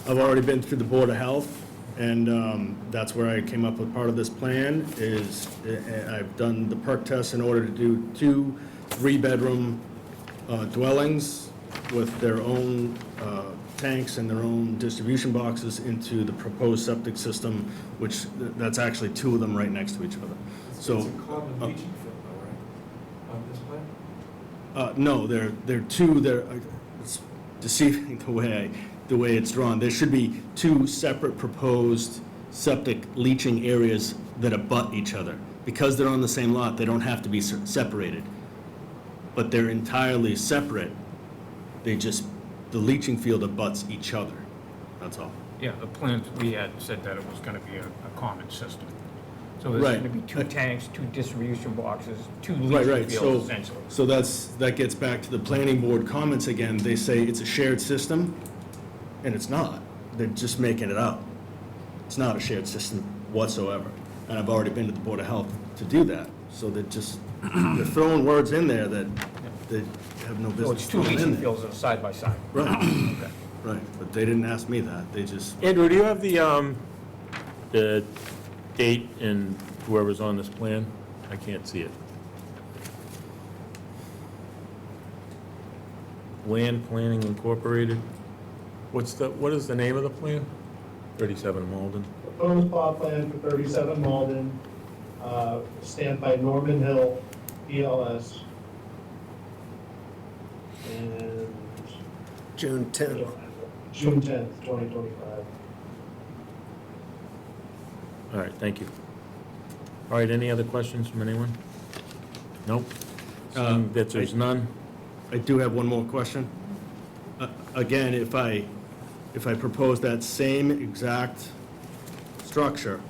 [SPEAKER 8] are.
[SPEAKER 16] I've already been through the Board of Health, and that's where I came up with part of this plan, is I've done the perk test in order to do 2 3-bedroom dwellings with their own tanks and their own distribution boxes into the proposed septic system, which, that's actually 2 of them right next to each other. So,
[SPEAKER 8] It's a common leaching field, though, right, on this plan?
[SPEAKER 16] no, they're 2, it's deceiving the way it's drawn. There should be 2 separate proposed septic leaching areas that abut each other. Because they're on the same lot, they don't have to be separated. But they're entirely separate. The leaching field abuts each other. That's all.
[SPEAKER 5] Yeah, the plans we had said that it was gonna be a common system. So there's
[SPEAKER 16] Right.
[SPEAKER 5] gonna be 2 tanks, 2 distribution boxes, 2
[SPEAKER 16] Right,
[SPEAKER 5] leaching
[SPEAKER 16] right.
[SPEAKER 5] fields essentially.
[SPEAKER 16] So that gets back to the planning board comments again. They say it's a shared system, and it's not. They're just making it up. It's not a shared system whatsoever. And I've already been to the Board of Health to do that. So they're throwing words in there that they have no
[SPEAKER 5] So it's
[SPEAKER 16] business
[SPEAKER 5] 2
[SPEAKER 16] throwing in
[SPEAKER 5] leaching
[SPEAKER 16] there.
[SPEAKER 5] fields that are side by side.
[SPEAKER 16] Right,
[SPEAKER 5] Okay.
[SPEAKER 16] right. But they didn't ask me that. They just,
[SPEAKER 1] Andrew, do you have the date and whoever's on this plan? I can't see it. Land Planning Incorporated. What is the name of the plan? 37 Malden.
[SPEAKER 7] Proposed plot plan for 37 Malden, stamped by Norman Hill, PLS. And
[SPEAKER 4] June 10th.
[SPEAKER 7] June 10th, 2025.
[SPEAKER 1] All right, thank you. All right, any other questions from anyone? Nope. Seeing that there's none?
[SPEAKER 16] I do have one more question. Again, if I propose that same exact structure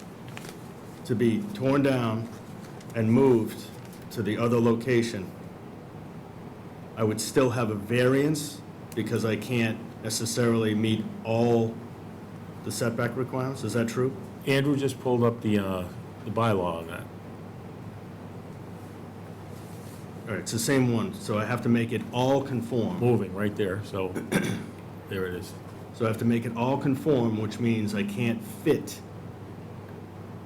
[SPEAKER 16] to be torn down and moved to the other location, I would still have a variance because I can't necessarily meet all the setback requirements. Is that true?
[SPEAKER 1] Andrew just pulled up the bylaw on that.
[SPEAKER 16] All right, it's the same one, so I have to make it all conform.
[SPEAKER 1] Moving right there, so there it is.
[SPEAKER 16] So I have to make it all conform, which means I can't fit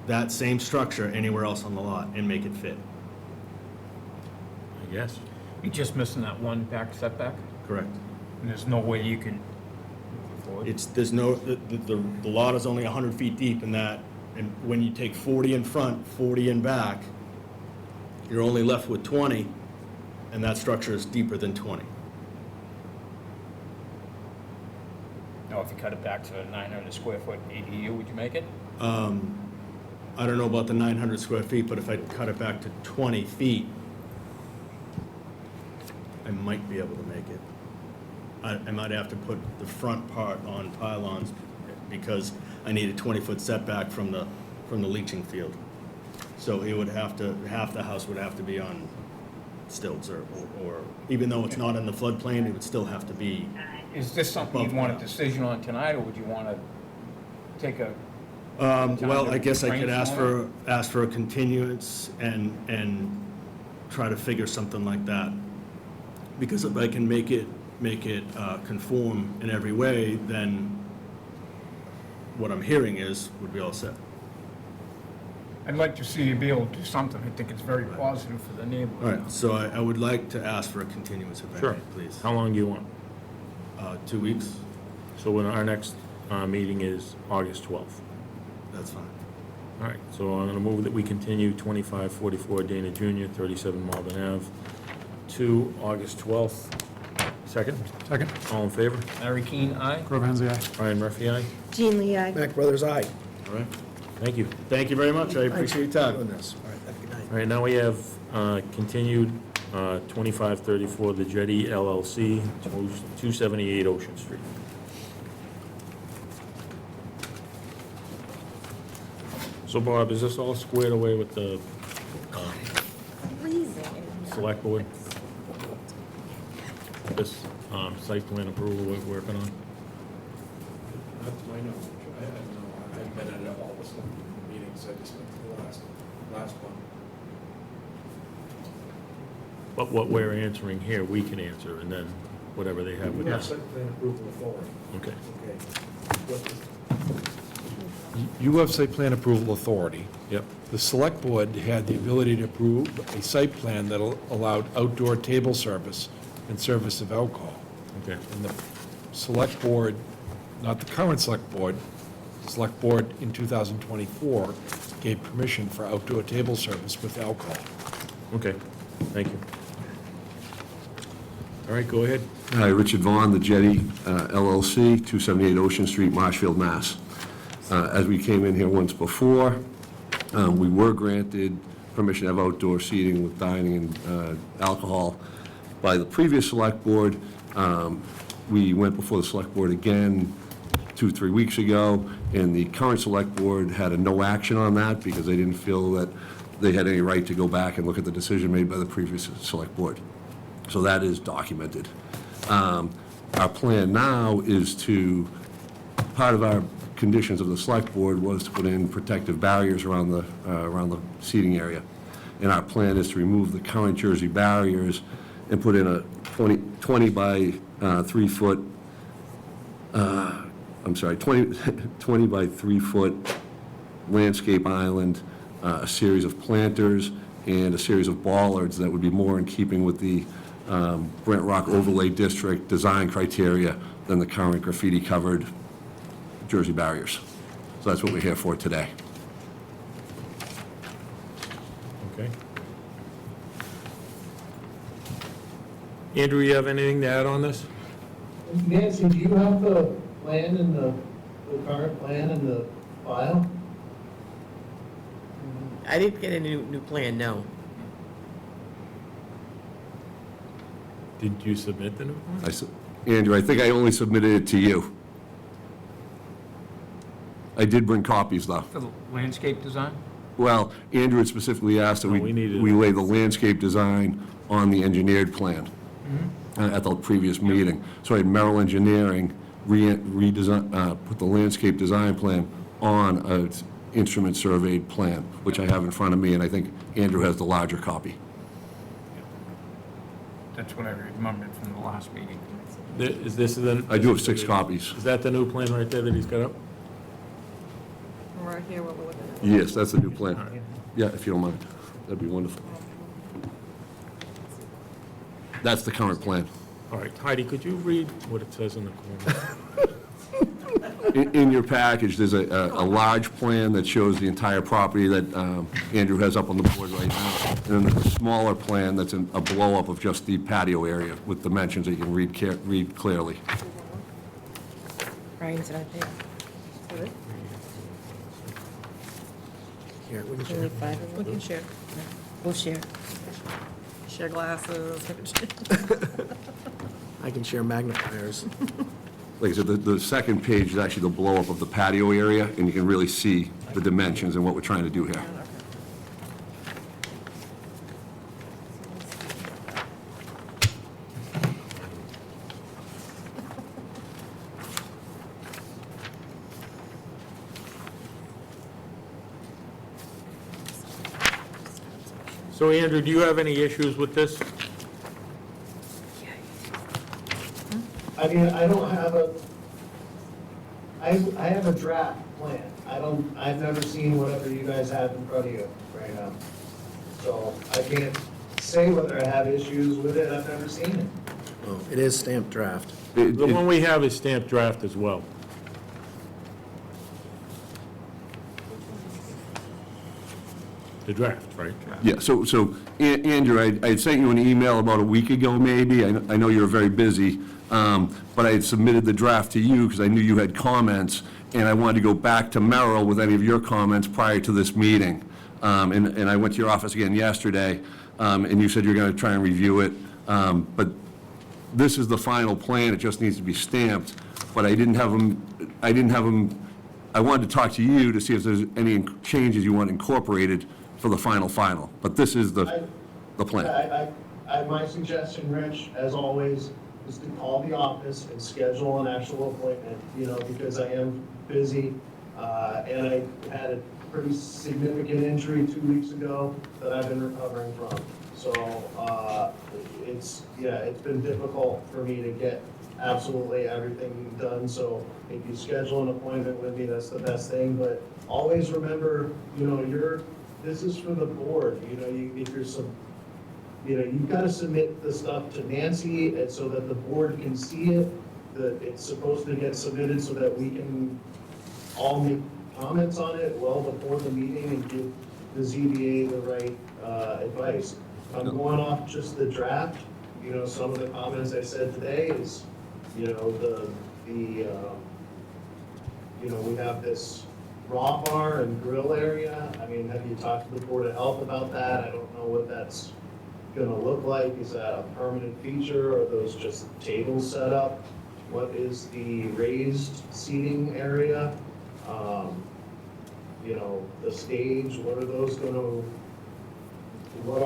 [SPEAKER 16] that same structure anywhere else on the lot and make it fit.
[SPEAKER 1] I guess.
[SPEAKER 5] You're just missing that one back setback,
[SPEAKER 16] Correct.
[SPEAKER 5] and there's no way you can move forward.
[SPEAKER 16] There's no, the lot is only 100 feet deep in that, and when you take 40 in front, 40 in back, you're only left with 20, and that structure is deeper than 20.
[SPEAKER 5] Now, if you cut it back to a 900 square foot ADU, would you make it?
[SPEAKER 16] I don't know about the 900 square feet, but if I cut it back to 20 feet, might be able to make it. I might have to put the front part on pylons because I need a 20-foot setback from the leaching field. So it would have to, half the house would have to be on stilts or even though it's not in the floodplain, it would still have to be.
[SPEAKER 5] Is this something you'd want a decision on tonight, or would you want to take a?
[SPEAKER 16] Well, I guess I could
[SPEAKER 5] brainstorm
[SPEAKER 16] ask for a continuance and try to figure something like that. Because if I can make it conform in every way, then what I'm hearing is, would be all set.
[SPEAKER 5] I'd like to see you be able to do something. I think it's very positive for the
[SPEAKER 16] All
[SPEAKER 5] neighborhood.
[SPEAKER 16] right, so I would like to ask for a continuance if I
[SPEAKER 1] Sure.
[SPEAKER 16] may, please.
[SPEAKER 1] How long do you want?
[SPEAKER 16] 2 weeks,
[SPEAKER 1] So when our next meeting is August 12th.
[SPEAKER 16] that's fine.
[SPEAKER 1] All right, so I'm going to move that we continue 2544 Dana Jr., 37 Malden Ave, to August 12th. Second?
[SPEAKER 11] Second.
[SPEAKER 1] All in favor?
[SPEAKER 5] Larry Keane, aye?
[SPEAKER 11] Grove Hensey, aye.
[SPEAKER 1] Brian Murphy, aye?
[SPEAKER 2] Jean Lee, aye.
[SPEAKER 4] Mac Brothers, aye.
[SPEAKER 1] All right, thank you.
[SPEAKER 16] Thank you very much, I appreciate your time.
[SPEAKER 4] Doing this. All right, have a good night.
[SPEAKER 1] All right, now we have continued 2534 The Jetty LLC, 278 Ocean Street. So Bob, is this all squared away with the select board? This site plan approval we're working on?
[SPEAKER 8] Not to my knowledge, I don't know, I've been at all the meetings, I just went to the last one.
[SPEAKER 1] But what we're answering here, we can answer, and then whatever they have with
[SPEAKER 8] Yeah,
[SPEAKER 1] us.
[SPEAKER 8] site plan approval authority.
[SPEAKER 1] Okay.
[SPEAKER 8] You have site plan approval authority.
[SPEAKER 1] Yep.
[SPEAKER 8] The select board had the ability to approve a site plan that allowed outdoor table service and service of alcohol.
[SPEAKER 1] Okay.
[SPEAKER 8] And the select board, not the current select board, the select board in 2024 gave permission for outdoor table service with alcohol.
[SPEAKER 1] Okay, thank you. All right, go ahead.
[SPEAKER 17] Hi, Richard Vaughn, The Jetty LLC, 278 Ocean Street, Marshfield, Mass. As we came in here once before, we were granted permission to have outdoor seating with dining and alcohol by the previous select board. We went before the select board again 2-3 weeks ago, and the current select board had a no action on that because they didn't feel that they had any right to go back and look at the decision made by the previous select board. So that is documented. Our plan now is to, part of our conditions of the select board was to put in protective barriers around the seating area. And our plan is to remove the current Jersey barriers and put in a 20 by 3 foot, 20 by 3 foot landscape island, a series of planters, and a series of bollards that would be more in keeping with the Brent Rock Overlay District design criteria than the current graffiti-covered Jersey barriers. So that's what we're here for today.
[SPEAKER 1] Okay. Andrew, you have anything to add on this?
[SPEAKER 3] Nancy, do you have the plan in the current plan in the file?
[SPEAKER 2] I didn't get a new plan, no.
[SPEAKER 1] Did you submit the new one?
[SPEAKER 17] Andrew, I think I only submitted it to you. I did bring copies, though.
[SPEAKER 5] For the landscape design?
[SPEAKER 17] Well, Andrew had specifically asked that
[SPEAKER 1] No, we needed-
[SPEAKER 17] we lay the landscape design on the engineered plan at the previous meeting. So I had Merrill Engineering redesign, put the landscape design plan on an instrument surveyed plan, which I have in front of me, and I think Andrew has the larger copy.
[SPEAKER 5] That's what I remembered from the last meeting.
[SPEAKER 1] Is this the?
[SPEAKER 17] I do have 6 copies.
[SPEAKER 1] Is that the new plan right there that he's got up?
[SPEAKER 9] Right here, what we're looking at.
[SPEAKER 17] Yes, that's the new plan. Yeah, if you don't mind, that'd be wonderful. That's the current plan.
[SPEAKER 1] All right, Heidi, could you read what it says in the corner?
[SPEAKER 17] In your package, there's a large plan that shows the entire property that Andrew has up on the board right now, and then there's a smaller plan that's a blow-up of just the patio area with dimensions that you can read clearly.
[SPEAKER 9] Brian's not there.
[SPEAKER 4] Here, we can
[SPEAKER 9] Only
[SPEAKER 4] share.
[SPEAKER 9] 5 of them? We can share. We'll share. Share glasses.
[SPEAKER 4] I can share magnifiers.
[SPEAKER 17] Like I said, the second page is actually the blow-up of the patio area, and you can really see the dimensions and what we're trying to do here.
[SPEAKER 1] So Andrew, do you have any issues with this?
[SPEAKER 7] I mean, I don't have I have a draft plan. I've never seen whatever you guys have in front of you right now. So I can't say whether I have issues with it, I've never seen it.
[SPEAKER 4] Oh, it is stamped draft.
[SPEAKER 1] The one we have is stamped draft as well. The draft, right?
[SPEAKER 17] Yeah, so Andrew, I had sent you an email about a week ago, maybe. I know you were very busy, but I had submitted the draft to you because I knew you had comments, and I wanted to go back to Merrill with any of your comments prior to this meeting. And I went to your office again yesterday, and you said you're going to try and review it. But this is the final plan, it just needs to be stamped, but I didn't have them, I wanted to talk to you to see if there's any changes you want incorporated for the final, but this is the plan.
[SPEAKER 7] My suggestion, Rich, as always, is to call the office and schedule an actual appointment, because I am busy, and I had a pretty significant injury 2 weeks ago that I've been recovering from. So, it's been difficult for me to get absolutely everything done, so if you schedule an appointment with me, that's the best thing, but always remember, this is for the board, if you're you've got to submit the stuff to Nancy, and so that the board can see it, that it's supposed to get submitted so that we can all make comments on it well before the meeting and give the ZBA the right advice. If I'm going off just the draft, some of the comments I said today is, we have this raw bar and grill area. I mean, have you talked to the Board of Health about that? I don't know what that's gonna look like. Is that a permanent feature, or are those just tables set up? What is the raised seating area? The stage, what are those things? What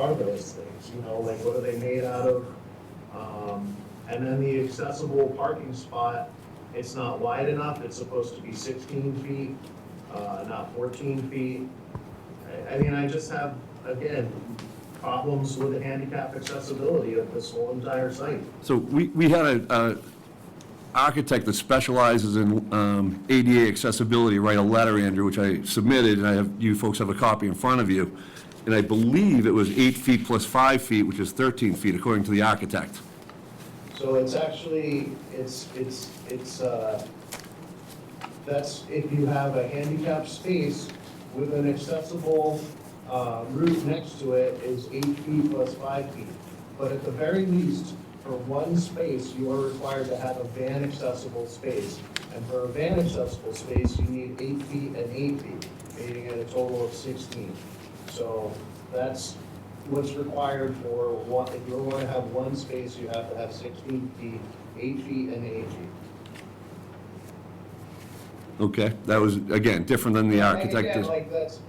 [SPEAKER 7] are they made out of? And then the accessible parking spot, it's not wide enough, it's supposed to be 16 feet, not 14 feet. I mean, I just have, again, problems with the handicap accessibility of this whole entire site.
[SPEAKER 17] So we had a architect that specializes in ADA accessibility write a letter, Andrew, which I submitted, and you folks have a copy in front of you. And I believe it was 8 feet plus 5 feet, which is 13 feet, according to the architect.
[SPEAKER 7] So it's actually, that's if you have a handicapped space with an accessible roof next to it is 8 feet plus 5 feet. But at the very least, for one space, you are required to have a van accessible space. And for a van accessible space, you need 8 feet and 8 feet, making it a total of 16. So that's what's required for one. If you're going to have one space, you have to have 16 feet, 8 feet, and 8 feet.
[SPEAKER 17] Okay, that was, again, different than the architect.
[SPEAKER 7] And again, like that's,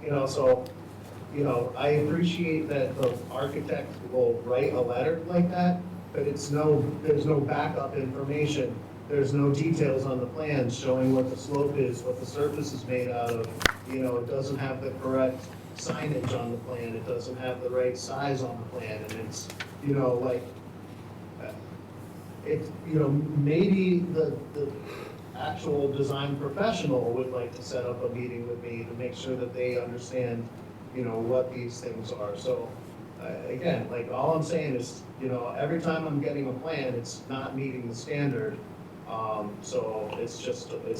[SPEAKER 7] I appreciate that the architect will write a letter like that, but there's no backup information. There's no details on the plans showing what the slope is, what the surface is made out of. It doesn't have the correct signage on the plan. It doesn't have the right size on the plan, and it's, maybe the actual design professional would like to set up a meeting with me to make sure that they understand, what these things are. So, again, all I'm saying is, every time I'm getting a plan, it's not meeting the standard. So it's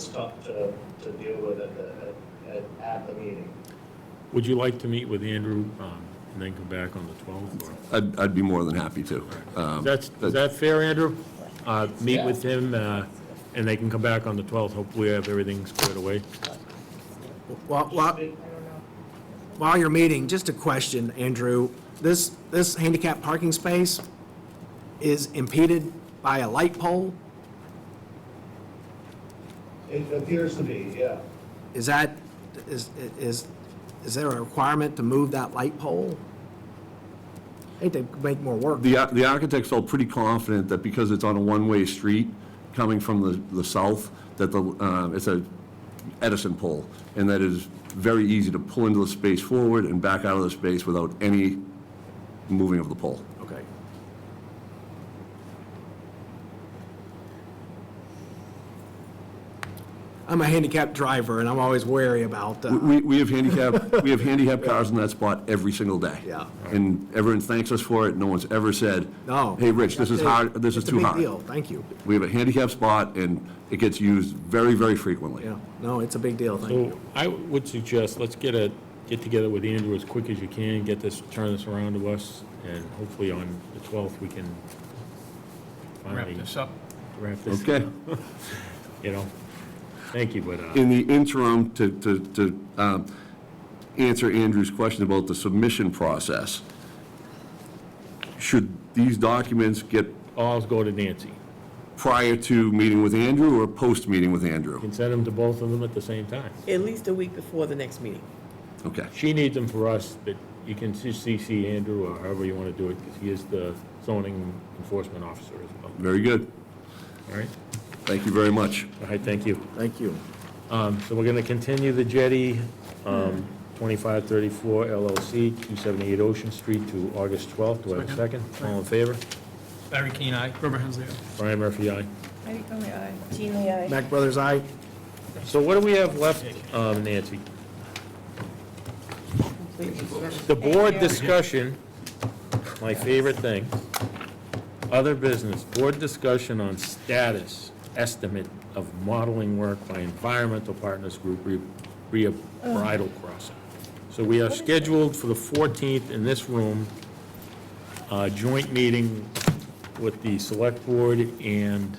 [SPEAKER 7] tough to deal with at the meeting.
[SPEAKER 1] Would you like to meet with Andrew and then come back on the 12th?
[SPEAKER 17] I'd be more than happy to.
[SPEAKER 1] Is that fair, Andrew? Meet
[SPEAKER 7] Yeah.
[SPEAKER 1] with him, and they can come back on the 12th. Hopefully, we have everything squared away.
[SPEAKER 4] While you're meeting, just a question, Andrew. This handicap parking space is impeded by a light pole?
[SPEAKER 7] It appears to be, yeah.
[SPEAKER 4] Is that, is there a requirement to move that light pole? I hate to make more work.
[SPEAKER 17] The architects felt pretty confident that because it's on a one-way street coming from the south, that it's a Edison pole, and that is very easy to pull into the space forward and back out of the space without any moving of the pole.
[SPEAKER 4] Okay. I'm a handicapped driver, and I'm always wary about,
[SPEAKER 17] We have handicap cars in that spot every single day.
[SPEAKER 4] Yeah.
[SPEAKER 17] And everyone thanks us for it. No one's ever said,
[SPEAKER 4] No.
[SPEAKER 17] hey, Rich, this is hard, this is too
[SPEAKER 4] It's a
[SPEAKER 17] hard.
[SPEAKER 4] big deal, thank you.
[SPEAKER 17] We have a handicap spot, and it gets used very, very frequently.
[SPEAKER 4] Yeah, no, it's a big deal, thank
[SPEAKER 1] So
[SPEAKER 4] you.
[SPEAKER 1] I would suggest, let's get together with Andrew as quick as you can, turn this around to us, and hopefully on the 12th, we can
[SPEAKER 5] Wrap
[SPEAKER 1] finally
[SPEAKER 5] this up.
[SPEAKER 1] wrap this.
[SPEAKER 17] Okay.
[SPEAKER 1] You know, thank you, but,
[SPEAKER 17] In the interim, to answer Andrew's question about the submission process, should these documents get
[SPEAKER 1] I'll go to Nancy.
[SPEAKER 17] prior to meeting with Andrew or post-meeting with Andrew?
[SPEAKER 1] You can send them to both of them at the same time.
[SPEAKER 18] At least a week before the next meeting.
[SPEAKER 17] Okay.
[SPEAKER 1] She needs them for us, but you can CC Andrew or however you want to do it, because he is the zoning enforcement officer as well.
[SPEAKER 17] Very good.
[SPEAKER 1] All right?
[SPEAKER 17] Thank you very much.
[SPEAKER 1] All right, thank you.
[SPEAKER 4] Thank you.
[SPEAKER 1] So we're going to continue the Jetty, 2534 LLC, 278 Ocean Street to August 12th. Do I have a second? All in favor?
[SPEAKER 5] Barry Keane, aye.
[SPEAKER 11] Rubber Hensley, aye.
[SPEAKER 1] Brian Murphy, aye.
[SPEAKER 9] Heidi Conley, aye.
[SPEAKER 18] Jean Lee, aye.
[SPEAKER 4] Mac Brothers, aye.
[SPEAKER 1] So what do we have left, Nancy? The board discussion, my favorite thing. Other business, board discussion on status estimate of modeling work by Environmental Partners Group, Bria Bridle Crossing. So we are scheduled for the 14th in this room, joint meeting with the Select Board and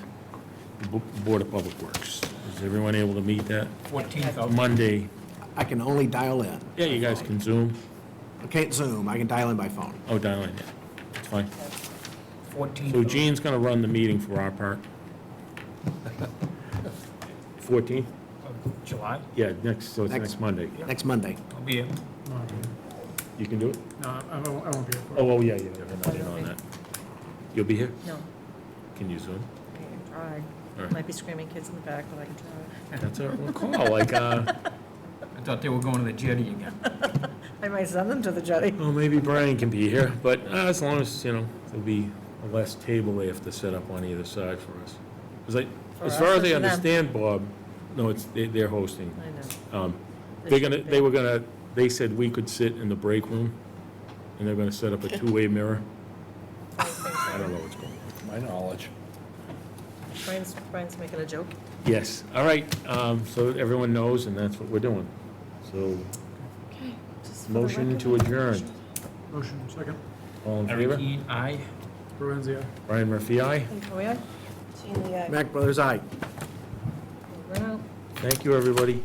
[SPEAKER 1] the Board of Public Works. Is everyone able to meet that?
[SPEAKER 5] 14th.
[SPEAKER 1] Monday.
[SPEAKER 4] I can only dial in.
[SPEAKER 1] Yeah, you guys can Zoom.
[SPEAKER 4] I can't Zoom, I can dial in by phone.
[SPEAKER 1] Oh, dial in, yeah. It's fine.
[SPEAKER 5] 14th.
[SPEAKER 1] So Gene's gonna run the meeting for our part. 14th?
[SPEAKER 5] July?
[SPEAKER 1] Yeah, so it's next Monday.
[SPEAKER 4] Next Monday.
[SPEAKER 5] I'll be here.
[SPEAKER 1] You can do it?
[SPEAKER 11] No, I won't be here for it.
[SPEAKER 1] Oh, yeah, you're not in on that. You'll be here?
[SPEAKER 9] No,
[SPEAKER 1] Can you Zoom?
[SPEAKER 9] I can try.
[SPEAKER 1] All right.
[SPEAKER 9] Might be screaming kids in the back, but I can try.
[SPEAKER 1] That's our call, like,
[SPEAKER 5] I thought they were going to the Jetty again.
[SPEAKER 9] I might send them to the jetty.
[SPEAKER 1] well, maybe Brian can be here, but as long as, there'll be a less table they have to set up on either side for us. 'Cause as
[SPEAKER 9] us
[SPEAKER 1] far
[SPEAKER 9] or
[SPEAKER 1] as they
[SPEAKER 9] for them?
[SPEAKER 1] understand, Bob, no, they're hosting.
[SPEAKER 9] I know.
[SPEAKER 1] They said we could sit in the break room, and they're gonna set up a two-way mirror. I don't know what's going on.
[SPEAKER 8] My knowledge.
[SPEAKER 9] Brian's making a joke.
[SPEAKER 1] Yes, all right, so everyone knows, and that's what we're doing. So,
[SPEAKER 9] Okay. just for the
[SPEAKER 1] motion
[SPEAKER 9] record.
[SPEAKER 1] to adjourn.
[SPEAKER 11] Motion, second.
[SPEAKER 1] All in
[SPEAKER 5] Barry
[SPEAKER 1] favor?
[SPEAKER 5] Keane, aye.
[SPEAKER 11] Rubber Hensley, aye.
[SPEAKER 1] Brian Murphy, aye.
[SPEAKER 9] Heidi Conley, aye.
[SPEAKER 18] Jean Lee, aye.
[SPEAKER 4] Mac Brothers, aye.
[SPEAKER 9] Over and out.
[SPEAKER 1] Thank you, everybody.